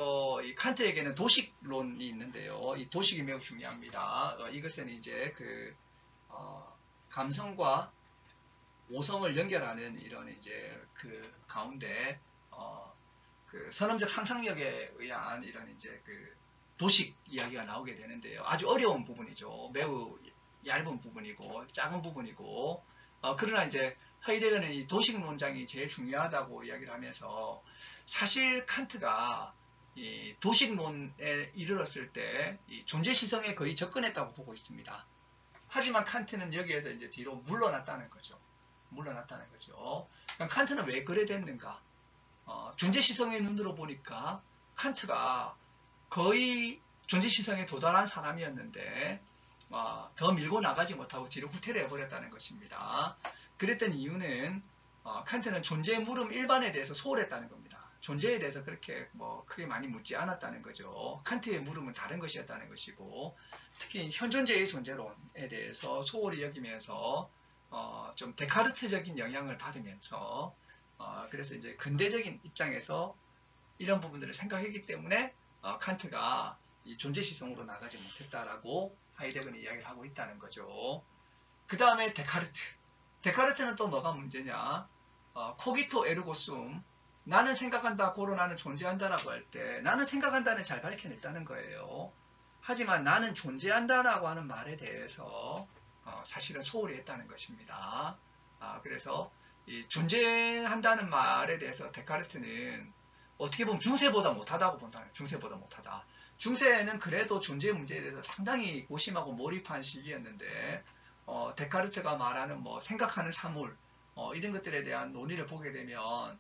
이 칸트에게는 도식론이 있는데요. 이 도식이 매우 중요합니다. 이것은 이제 감성과 오성을 연결하는 이런 이제 가운데 선험적 상상력에 의한 이런 이제 도식 이야기가 나오게 되는데요. 아주 어려운 부분이죠. 매우 얇은 부분이고 작은 부분이고, 그러나 이제 하이데거는 이 도식 논장이 제일 중요하다고 이야기를 하면서, 사실 칸트가 이 도식론에 이르렀을 때 이 존재 시성에 거의 접근했다고 보고 있습니다. 하지만 칸트는 여기에서 이제 뒤로 물러났다는 거죠. 그럼 칸트는 왜 그래 됐는가? 존재 시성의 눈으로 보니까 칸트가 거의 존재 시성에 도달한 사람이었는데 더 밀고 나가지 못하고 뒤로 후퇴를 해버렸다는 것입니다. 그랬던 이유는 칸트는 존재의 물음 일반에 대해서 소홀했다는 겁니다. 존재에 대해서 그렇게 크게 많이 묻지 않았다는 거죠. 칸트의 물음은 다른 것이었다는 것이고, 특히 현존재의 존재론에 대해서 소홀히 여기면서 좀 데카르트적인 영향을 받으면서 그래서 이제 근대적인 입장에서 이런 부분들을 생각했기 때문에 칸트가 이 존재시성으로 나가지 못했다라고 하이데거는 이야기를 하고 있다는 거죠. 그 다음에 데카르트는 또 뭐가 문제냐? 코기토 에르고 숨, 나는 생각한다, 고로 나는 존재한다라고 할 때 나는 생각한다는 잘 밝혀냈다는 거예요. 하지만 나는 존재한다라고 하는 말에 대해서 사실은 소홀히 했다는 것입니다. 그래서 이 존재한다는 말에 대해서 데카르트는 어떻게 보면 중세보다 못하다고 본다는 거예요. 중세보다 못하다. 중세는 그래도 존재 문제에 대해서 상당히 고심하고 몰입한 시기였는데, 데카르트가 말하는 생각하는 사물 이런 것들에 대한 논의를 보게 되면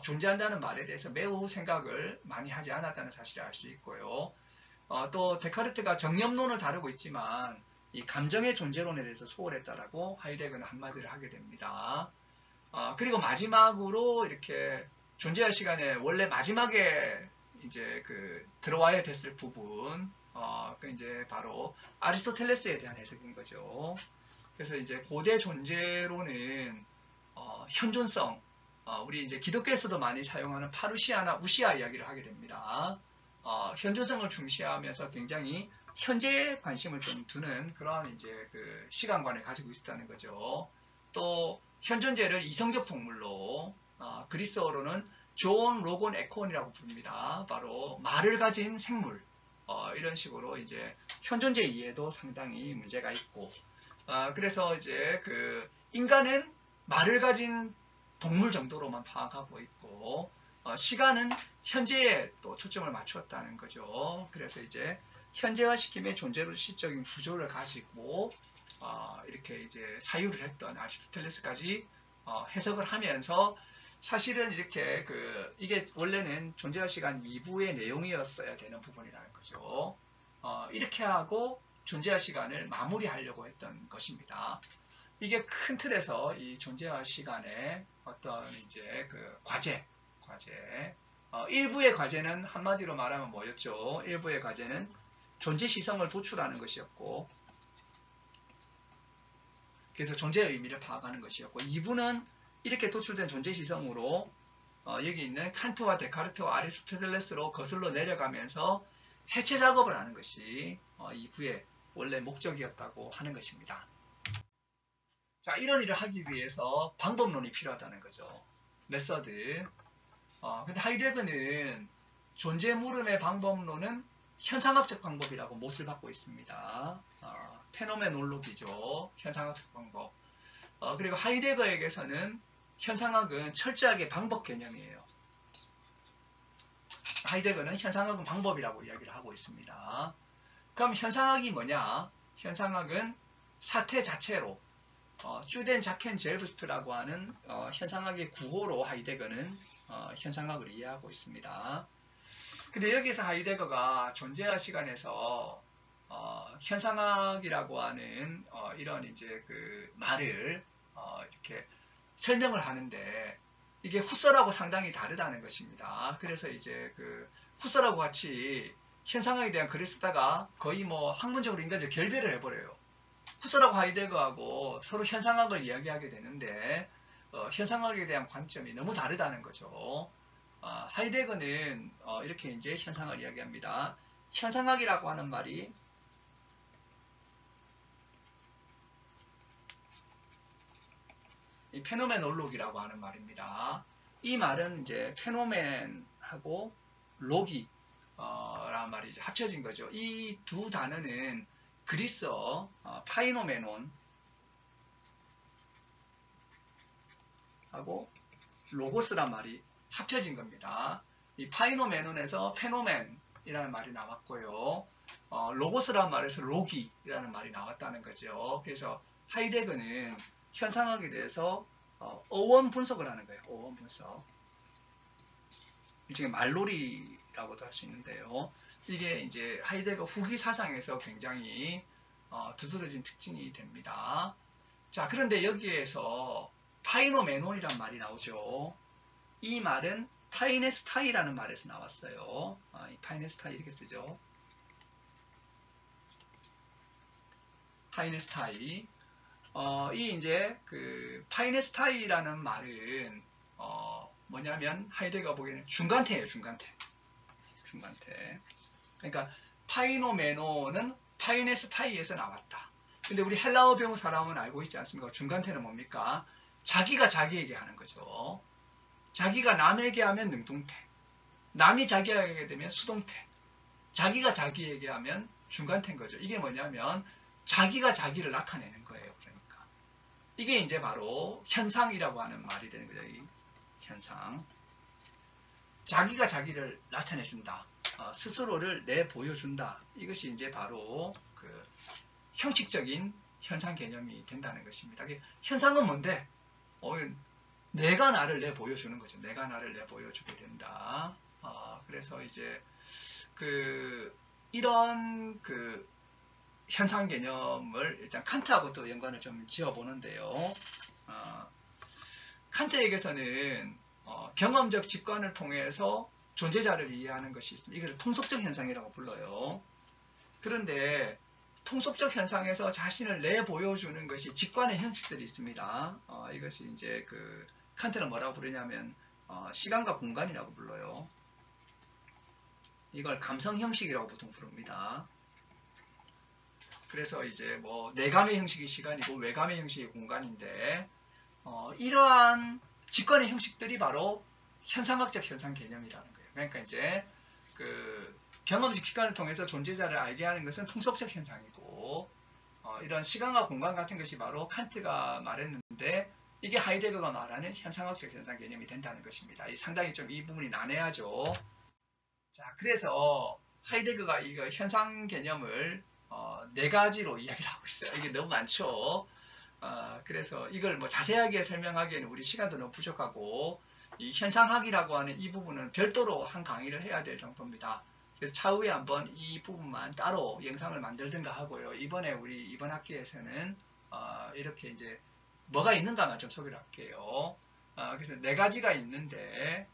존재한다는 말에 대해서 매우 생각을 많이 하지 않았다는 사실을 알 수 있고요. 또 데카르트가 정념론을 다루고 있지만 이 감정의 존재론에 대해서 소홀했다라고 하이데거는 한마디를 하게 됩니다. 그리고 마지막으로 이렇게 존재할 시간에 원래 마지막에 이제 들어와야 됐을 부분, 그 이제 바로 아리스토텔레스에 대한 해석인 거죠. 그래서 이제 고대 존재론은 현존성, 우리 이제 기독교에서도 많이 사용하는 파루시아나 우시아 이야기를 하게 됩니다. 현존성을 중시하면서 굉장히 현재에 관심을 좀 두는 그런 이제 시간관을 가지고 있었다는 거죠. 또 현존재를 이성적 동물로, 그리스어로는 존 로곤 에콘이라고 부릅니다. 바로 말을 가진 생물, 이런 식으로 이제 현존재 이해도 상당히 문제가 있고, 그래서 이제 인간은 말을 가진 동물 정도로만 파악하고 있고, 시간은 현재에 또 초점을 맞추었다는 거죠. 그래서 이제 현재화시킴의 존재로 시적인 구조를 가지고 이렇게 이제 사유를 했던 아리스토텔레스까지 해석을 하면서, 사실은 이렇게 이게 원래는 존재와 시간 2부의 내용이었어야 되는 부분이라는 거죠. 이렇게 하고 존재와 시간을 마무리하려고 했던 것입니다. 이게 큰 틀에서 이 존재와 시간의 어떤 이제 과제. 1부의 과제는 한마디로 말하면 뭐였죠? 1부의 과제는 존재 시성을 도출하는 것이었고, 그래서 존재의 의미를 파악하는 것이었고, 2부는 이렇게 도출된 존재 시성으로 여기 있는 칸트와 데카르트와 아리스토텔레스로 거슬러 내려가면서 해체 작업을 하는 것이 2부의 원래 목적이었다고 하는 것입니다. 자, 이런 일을 하기 위해서 방법론이 필요하다는 거죠. 메서드. 근데 하이데거는 존재 물음의 방법론은 현상학적 방법이라고 못을 받고 있습니다. 페노메놀로기죠. 현상학적 방법. 그리고 하이데거에게서는 현상학은 철저하게 방법 개념이에요. 하이데거는 현상학은 방법이라고 이야기를 하고 있습니다. 그럼 현상학이 뭐냐? 현상학은 사태 자체로 쭈덴 자켄 젤브스트라고 하는 현상학의 구호로 하이데거는 현상학을 이해하고 있습니다. 근데 여기서 하이데거가 존재와 시간에서 현상학이라고 하는 이런 이제 말을 이렇게 설명을 하는데, 이게 후서라고 상당히 다르다는 것입니다. 그래서 이제 후서라고 같이 현상학에 대한 글을 쓰다가 거의 학문적으로 인간적으로 결배를 해버려요. 후스라고 하이데거하고 서로 현상학을 이야기하게 되는데 현상학에 대한 관점이 너무 다르다는 거죠. 하이데거는 이렇게 이제 현상을 이야기합니다. 현상학이라고 하는 말이 이 페노메놀로기라고 하는 말입니다. 이 말은 이제 페노멘하고 로기 라는 말이 이제 합쳐진 거죠. 이 두 단어는 그리스어 파이노메논 하고 로고스란 말이 합쳐진 겁니다. 이 파이노메논에서 페노멘이라는 말이 나왔고요. 로고스란 말에서 로기라는 말이 나왔다는 거죠. 그래서 하이데거는 현상학에 대해서 어원 분석을 하는 거예요. 어원 분석. 일종의 말놀이라고도 할 수 있는데요. 이게 이제 하이데거 후기 사상에서 굉장히 두드러진 특징이 됩니다. 자, 그런데 여기에서 파이노메논이란 말이 나오죠. 이 말은 파이네스타이라는 말에서 나왔어요. 이 파이네스타이 이렇게 쓰죠. 파이네스타이. 이 이제 그 파이네스타이라는 말은 뭐냐면 하이데거가 보기에는 중간태예요. 중간태. 그러니까 파이노메노는 파이네스타이에서 나왔다. 근데 우리 헬라어 배운 사람은 알고 있지 않습니까? 중간태는 뭡니까? 자기가 자기에게 하는 거죠. 자기가 남에게 하면 능동태, 남이 자기에게 하게 되면 수동태, 자기가 자기에게 하면 중간태인 거죠. 이게 뭐냐면 자기가 자기를 나타내는 거예요. 그러니까 이게 이제 바로 현상이라고 하는 말이 되는 거죠. 이 현상. 자기가 자기를 나타내준다. 스스로를 내보여준다. 이것이 이제 바로 그 형식적인 현상 개념이 된다는 것입니다. 현상은 뭔데? 내가 나를 내보여주는 거죠. 내가 나를 내보여주게 된다. 그래서 이제 이런 현상 개념을 일단 칸트하고 또 연관을 좀 지어보는데요. 칸트에게서는 경험적 직관을 통해서 존재자를 이해하는 것이 있습니다. 이것을 통속적 현상이라고 불러요. 그런데 통속적 현상에서 자신을 내보여주는 것이 직관의 형식들이 있습니다. 이것이 이제 칸트는 뭐라고 부르냐면 시간과 공간이라고 불러요. 이걸 감성 형식이라고 보통 부릅니다. 그래서 이제 뭐 내감의 형식이 시간이고 외감의 형식이 공간인데 이러한 직관의 형식들이 바로 현상학적 현상 개념이라는 거예요. 그러니까 이제 경험적 직관을 통해서 존재자를 알게 하는 것은 통속적 현상이고 이런 시간과 공간 같은 것이 바로 칸트가 말했는데 이게 하이데거가 말하는 현상학적 현상 개념이 된다는 것입니다. 상당히 좀 이 부분이 난해하죠. 자, 그래서 하이데거가 이 현상 개념을 네 가지로 이야기를 하고 있어요. 이게 너무 많죠. 그래서 이걸 뭐 자세하게 설명하기에는 우리 시간도 너무 부족하고 이 현상학이라고 하는 이 부분은 별도로 한 강의를 해야 될 정도입니다. 그래서 차후에 한번 이 부분만 따로 영상을 만들든가 하고요. 이번에 우리 이번 학기에서는 이렇게 이제 뭐가 있는가만 좀 소개를 할게요. 그래서 네 가지가 있는데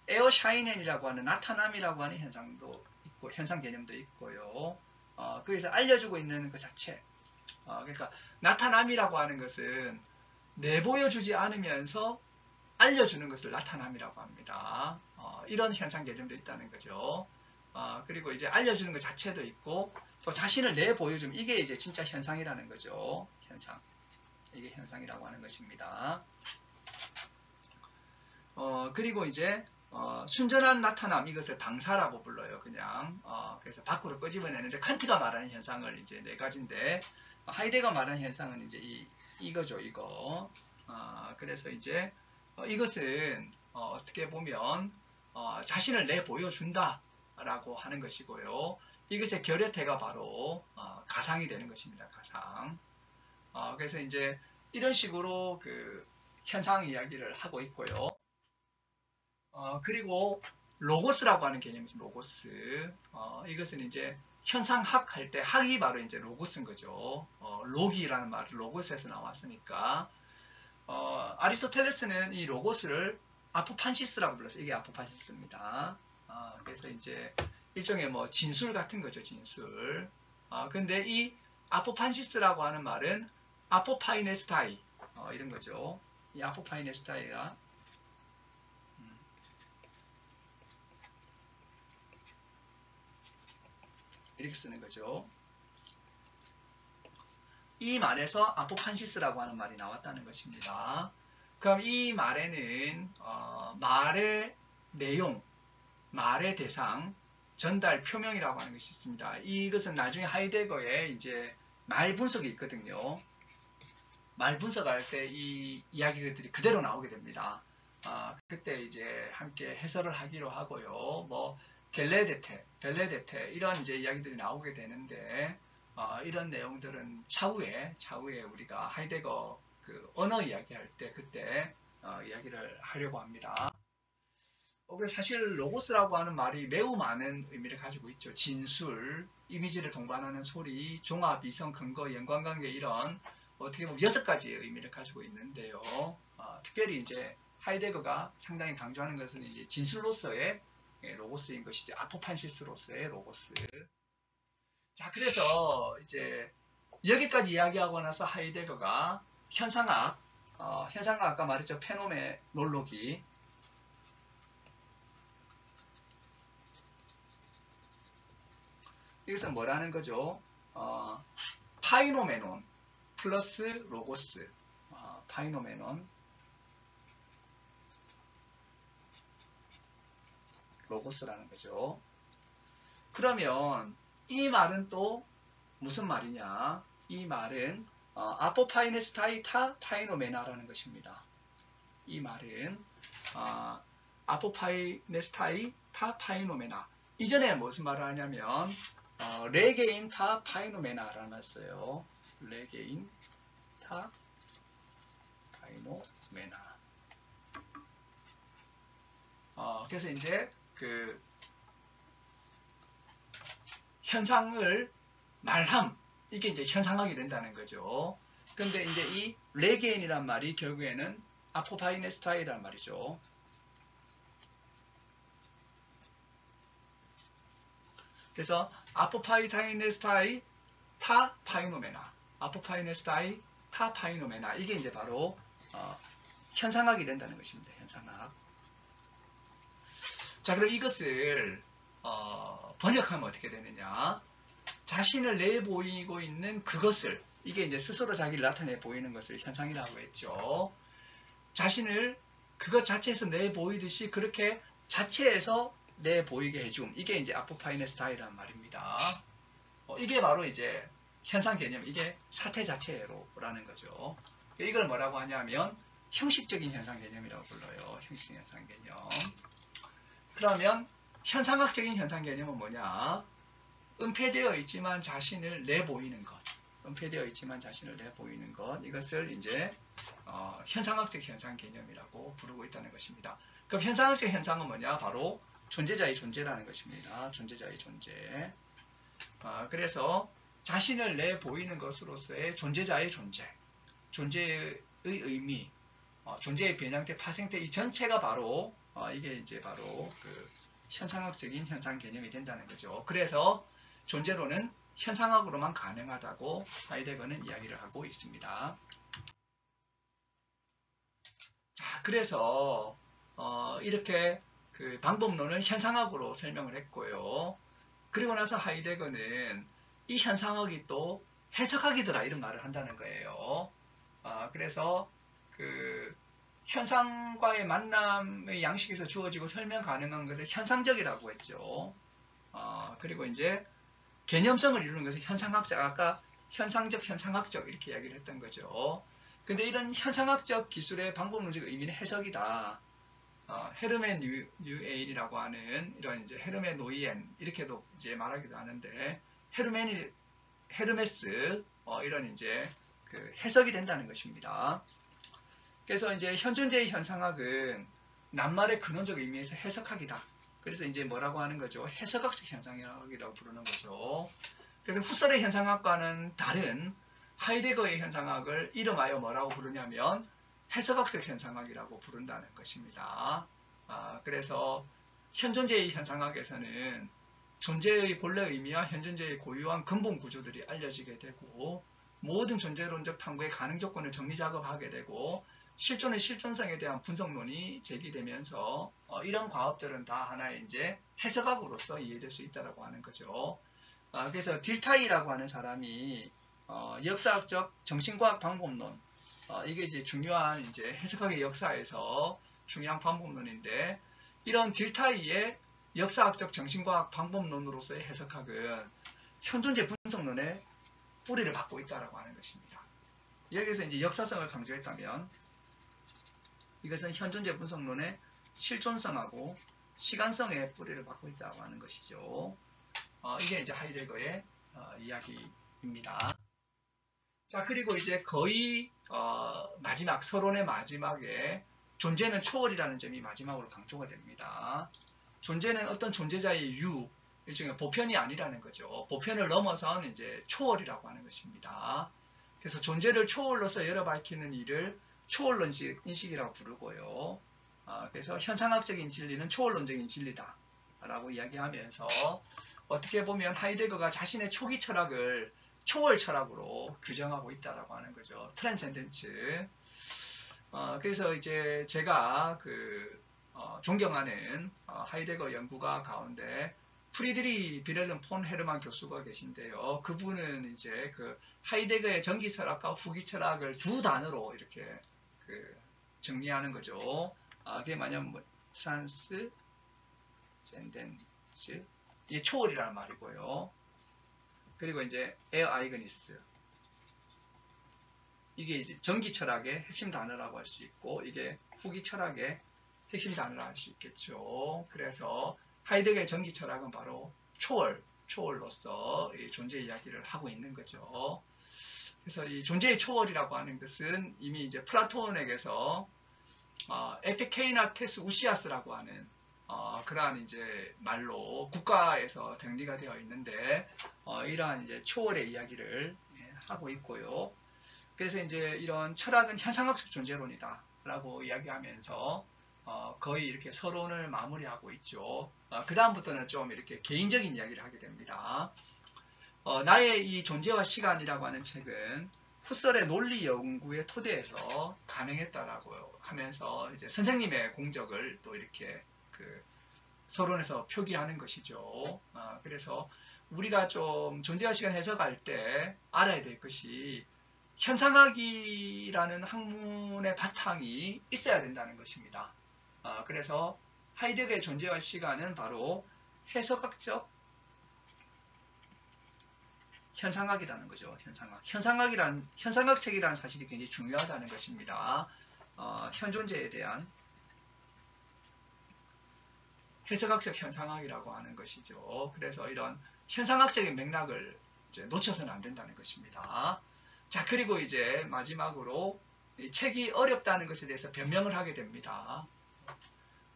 에어샤이넨이라고 하는 나타남이라고 하는 현상도 있고 현상 개념도 있고요. 거기서 알려주고 있는 그 자체. 그러니까 나타남이라고 하는 것은 내보여주지 않으면서 알려주는 것을 나타남이라고 합니다. 이런 현상 개념도 있다는 거죠. 그리고 이제 알려주는 것 자체도 있고 또 자신을 내보여주면 이게 이제 진짜 현상이라는 거죠. 현상. 이게 현상이라고 하는 것입니다. 그리고 이제 순전한 나타남 이것을 방사라고 불러요. 그냥 그래서 밖으로 끄집어내는데 칸트가 말하는 현상을 이제 네 가지인데 하이데거가 말하는 현상은 이제 이거죠. 이거. 그래서 이제 이것은 어떻게 보면 자신을 내보여준다 라고 하는 것이고요. 이것의 결여태가 바로 가상이 되는 것입니다. 가상. 그래서 이제 이런 식으로 현상 이야기를 하고 있고요. 그리고 로고스라고 하는 개념이죠. 로고스. 이것은 이제 현상학 할 때 학이 바로 이제 로고스인 거죠. 로기라는 말이 로고스에서 나왔으니까. 아리스토텔레스는 이 로고스를 아포판시스라고 불렀어요. 이게 아포판시스입니다. 그래서 이제 일종의 뭐 진술 같은 거죠. 진술. 근데 이 아포판시스라고 하는 말은 아포파이네스타이 이런 거죠. 이 아포파이네스타이가 이렇게 쓰는 거죠. 이 말에서 아포판시스라고 하는 말이 나왔다는 것입니다. 그럼 이 말에는 말의 내용, 말의 대상, 전달 표명이라고 하는 것이 있습니다. 이것은 나중에 하이데거에 이제 말 분석이 있거든요. 말 분석할 때 이 이야기들이 그대로 나오게 됩니다. 그때 이제 함께 해설을 하기로 하고요. 뭐 벨레데테 이런 이제 이야기들이 나오게 되는데 이런 내용들은 차후에 우리가 하이데거 그 언어 이야기할 때 그때 이야기를 하려고 합니다. 사실 로고스라고 하는 말이 매우 많은 의미를 가지고 있죠. 진술, 이미지를 동반하는 소리, 종합, 이성, 근거, 연관관계 이런 어떻게 보면 6가지의 의미를 가지고 있는데요. 특별히 이제 하이데거가 상당히 강조하는 것은 이제 진술로서의 로고스인 것이죠. 아포판시스로서의 로고스. 자, 그래서 이제 여기까지 이야기하고 나서 하이데거가 현상학 아까 말했죠. 페노메놀로기. 이것은 뭐라는 거죠? 파이노메논 플러스 로고스. 파이노메논 로고스라는 거죠. 그러면 이 말은 또 무슨 말이냐? 이 말은 아포파이네스타이 타 파이노메나라는 것입니다. 이 말은 아포파이네스타이 타 파이노메나. 이전에 무슨 말을 하냐면 레게인 타 파이노메나라는 말 써요. 레게인 타 파이노메나. 그래서 이제 그 현상을 말함, 이게 이제 현상학이 된다는 거죠. 근데 이제 이 레게인이란 말이 결국에는 아포파이네스타이란 말이죠. 그래서 아포파이네스타이 타 파이노메나, 아포파이네스타이 타 파이노메나, 이게 이제 바로 현상학이 된다는 것입니다. 현상학. 자, 그럼 이것을 번역하면 어떻게 되느냐? 자신을 내보이고 있는 그것을, 이게 이제 스스로 자기를 나타내 보이는 것을 현상이라고 했죠. 자신을 그것 자체에서 내보이듯이 그렇게 자체에서 내보이게 해줌. 이게 이제 아포파이네스타이란 말입니다. 이게 바로 이제 현상 개념, 이게 사태 자체로라는 거죠. 이걸 뭐라고 하냐면 형식적인 현상 개념이라고 불러요. 형식적인 현상 개념. 그러면 현상학적인 현상 개념은 뭐냐? 은폐되어 있지만 자신을 내보이는 것. 은폐되어 있지만 자신을 내보이는 것. 이것을 이제 현상학적 현상 개념이라고 부르고 있다는 것입니다. 그럼 현상학적 현상은 뭐냐? 바로 존재자의 존재라는 것입니다. 존재자의 존재. 그래서 자신을 내보이는 것으로서의 존재자의 존재. 존재의 의미. 존재의 변형태, 파생태 이 전체가 바로 이게 이제 바로 그 현상학적인 현상 개념이 된다는 거죠. 그래서 존재론은 현상학으로만 가능하다고 하이데거는 이야기를 하고 있습니다. 자, 그래서 이렇게 그 방법론을 현상학으로 설명을 했고요. 그리고 나서 하이데거는 이 현상학이 또 해석학이더라 이런 말을 한다는 거예요. 그래서 그 현상과의 만남의 양식에서 주어지고 설명 가능한 것을 현상적이라고 했죠. 그리고 이제 개념성을 이루는 것을 현상학적, 아까 현상적, 현상학적 이렇게 이야기를 했던 거죠. 근데 이런 현상학적 기술의 방법론적 의미는 해석이다. 헤르메 뉴에인이라고 하는 이런 이제 헤르메 노이엔 이렇게도 이제 말하기도 하는데 헤르메스 이런 이제 그 해석이 된다는 것입니다. 그래서 이제 현존재의 현상학은 낱말의 근원적 의미에서 해석학이다. 그래서 이제 뭐라고 하는 거죠? 해석학적 현상학이라고 부르는 거죠. 그래서 후설의 현상학과는 다른 하이데거의 현상학을 이름하여 뭐라고 부르냐면 해석학적 현상학이라고 부른다는 것입니다. 그래서 현존재의 현상학에서는 존재의 본래 의미와 현존재의 고유한 근본 구조들이 알려지게 되고 모든 존재론적 탐구의 가능 조건을 정리 작업하게 되고 실존의 실존성에 대한 분석론이 제기되면서 이런 과업들은 다 하나의 이제 해석학으로서 이해될 수 있다고 하는 거죠. 그래서 딜타이라고 하는 사람이 역사학적 정신과학 방법론 이게 이제 중요한 이제 해석학의 역사에서 중요한 방법론인데 이런 딜타이의 역사학적 정신과학 방법론으로서의 해석학은 현존재 분석론의 뿌리를 받고 있다고 하는 것입니다. 여기서 이제 역사성을 강조했다면 이것은 현존재 분석론의 실존성하고 시간성의 뿌리를 받고 있다고 하는 것이죠. 이게 이제 하이데거의 이야기입니다. 자, 그리고 이제 거의 마지막 서론의 마지막에 존재는 초월이라는 점이 마지막으로 강조가 됩니다. 존재는 어떤 존재자의 일종의 보편이 아니라는 거죠. 보편을 넘어선 이제 초월이라고 하는 것입니다. 그래서 존재를 초월로서 열어 밝히는 일을 초월론식 인식이라고 부르고요. 그래서 현상학적인 진리는 초월론적인 진리다 라고 이야기하면서 어떻게 보면 하이데거가 자신의 초기 철학을 초월 철학으로 규정하고 있다라고 하는 거죠. 트랜센덴츠. 그래서 이제 제가 존경하는 하이데거 연구가 가운데 프리드리 비렐름 폰 헤르만 교수가 계신데요. 그분은 이제 하이데거의 전기 철학과 후기 철학을 두 단어로 이렇게 정리하는 거죠. 그게 뭐냐면 트랜스젠덴츠, 이게 초월이라는 말이고요. 그리고 이제 에어 아이그니스, 이게 이제 전기 철학의 핵심 단어라고 할 수 있고 이게 후기 철학의 핵심 단어라고 할 수 있겠죠. 그래서 하이데거의 전기 철학은 바로 초월로서 이 존재 이야기를 하고 있는 거죠. 그래서 이 존재의 초월이라고 하는 것은 이미 이제 플라톤에게서 에피케이나테스 우시아스라고 하는 그러한 이제 말로 국가에서 정리가 되어 있는데 이러한 이제 초월의 이야기를 하고 있고요. 그래서 이제 이런 철학은 현상학적 존재론이다 라고 이야기하면서 거의 이렇게 서론을 마무리하고 있죠. 그 다음부터는 좀 이렇게 개인적인 이야기를 하게 됩니다. 나의 이 존재와 시간이라고 하는 책은 후설의 논리 연구의 토대에서 가능했다라고 하면서 이제 선생님의 공적을 또 이렇게 서론에서 표기하는 것이죠. 그래서 우리가 좀 존재와 시간 해석할 때 알아야 될 것이 현상학이라는 학문의 바탕이 있어야 된다는 것입니다. 그래서 하이데거의 존재와 시간은 바로 해석학적 현상학이라는 거죠. 현상학책이라는 사실이 굉장히 중요하다는 것입니다. 현존재에 대한 해석학적 현상학이라고 하는 것이죠. 그래서 이런 현상학적인 맥락을 이제 놓쳐서는 안 된다는 것입니다. 자, 그리고 이제 마지막으로 이 책이 어렵다는 것에 대해서 변명을 하게 됩니다.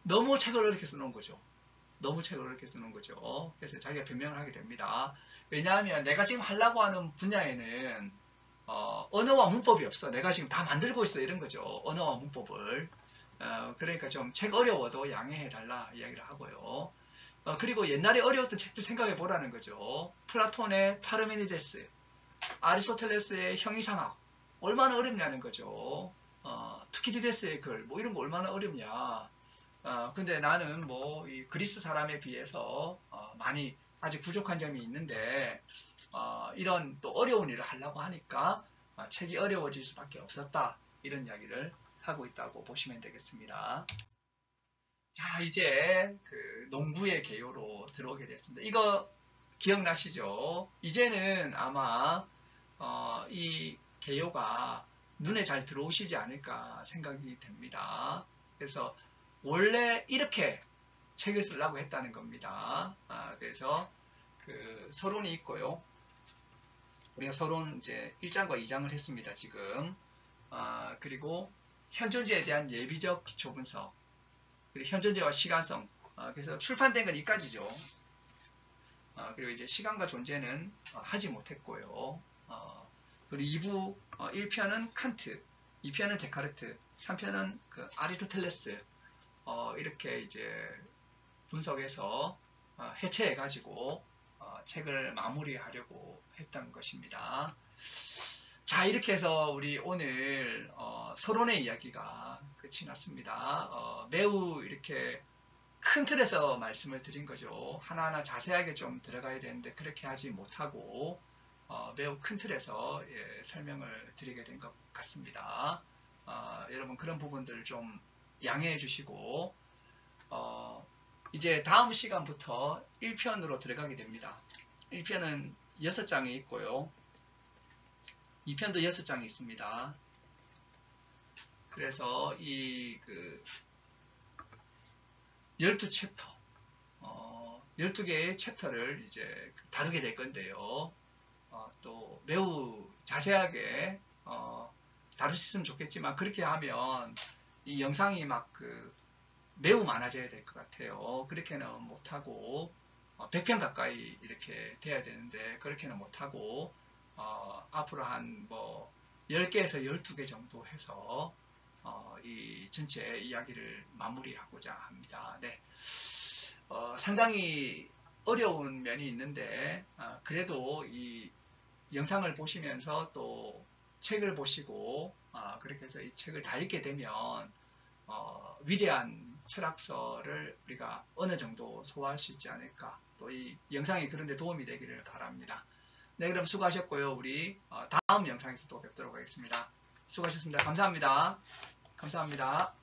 너무 책을 어렵게 써놓은 거죠. 그래서 자기가 변명을 하게 됩니다. 왜냐하면 내가 지금 하려고 하는 분야에는 언어와 문법이 없어. 내가 지금 다 만들고 있어. 이런 거죠. 언어와 문법을. 그러니까 좀 책 어려워도 양해해달라 이야기를 하고요. 그리고 옛날에 어려웠던 책들 생각해 보라는 거죠. 플라톤의 파르메니데스, 아리스토텔레스의 형이상학 얼마나 어렵냐는 거죠. 투키디데스의 글 뭐 이런 거 얼마나 어렵냐. 근데 나는 뭐 이 그리스 사람에 비해서 많이 아직 부족한 점이 있는데 이런 또 어려운 일을 하려고 하니까 책이 어려워질 수밖에 없었다. 이런 이야기를 하고 있다고 보시면 되겠습니다. 자, 이제 농부의 개요로 들어오게 됐습니다. 이거 기억나시죠? 이제는 아마 이 개요가 눈에 잘 들어오시지 않을까 생각이 됩니다. 그래서 원래 이렇게 책을 쓰려고 했다는 겁니다. 그래서 서론이 있고요. 우리가 서론 이제 1장과 2장을 했습니다. 지금. 그리고 현존재에 대한 예비적 기초 분석, 그리고 현존재와 시간성. 그래서 출판된 건 이까지죠. 그리고 이제 시간과 존재는 하지 못했고요. 그리고 2부 1편은 칸트, 2편은 데카르트, 3편은 아리스토텔레스 이렇게 이제 분석해서 해체해 가지고 책을 마무리하려고 했던 것입니다. 자, 이렇게 해서 우리 오늘 서론의 이야기가 끝이 났습니다. 매우 이렇게 큰 틀에서 말씀을 드린 거죠. 하나하나 자세하게 좀 들어가야 되는데 그렇게 하지 못하고 매우 큰 틀에서 설명을 드리게 된 것 같습니다. 여러분 그런 부분들 좀 양해해 주시고 이제 다음 시간부터 1편으로 들어가게 됩니다. 1편은 6장이 있고요. 2편도 6장이 있습니다. 그래서 이 12챕터 12개의 챕터를 이제 다루게 될 건데요. 또 매우 자세하게 다루셨으면 좋겠지만 그렇게 하면 이 영상이 막 매우 많아져야 될 것 같아요. 그렇게는 못하고 100편 가까이 이렇게 돼야 되는데 그렇게는 못하고 앞으로 한 뭐 10개에서 12개 정도 해서 이 전체 이야기를 마무리하고자 합니다. 네. 상당히 어려운 면이 있는데 그래도 이 영상을 보시면서 또 책을 보시고 그렇게 해서 이 책을 다 읽게 되면 위대한 철학서를 우리가 어느 정도 소화할 수 있지 않을까. 또 이 영상이 그런데 도움이 되기를 바랍니다. 네, 그럼 수고하셨고요. 우리 다음 영상에서 또 뵙도록 하겠습니다. 수고하셨습니다. 감사합니다. 감사합니다.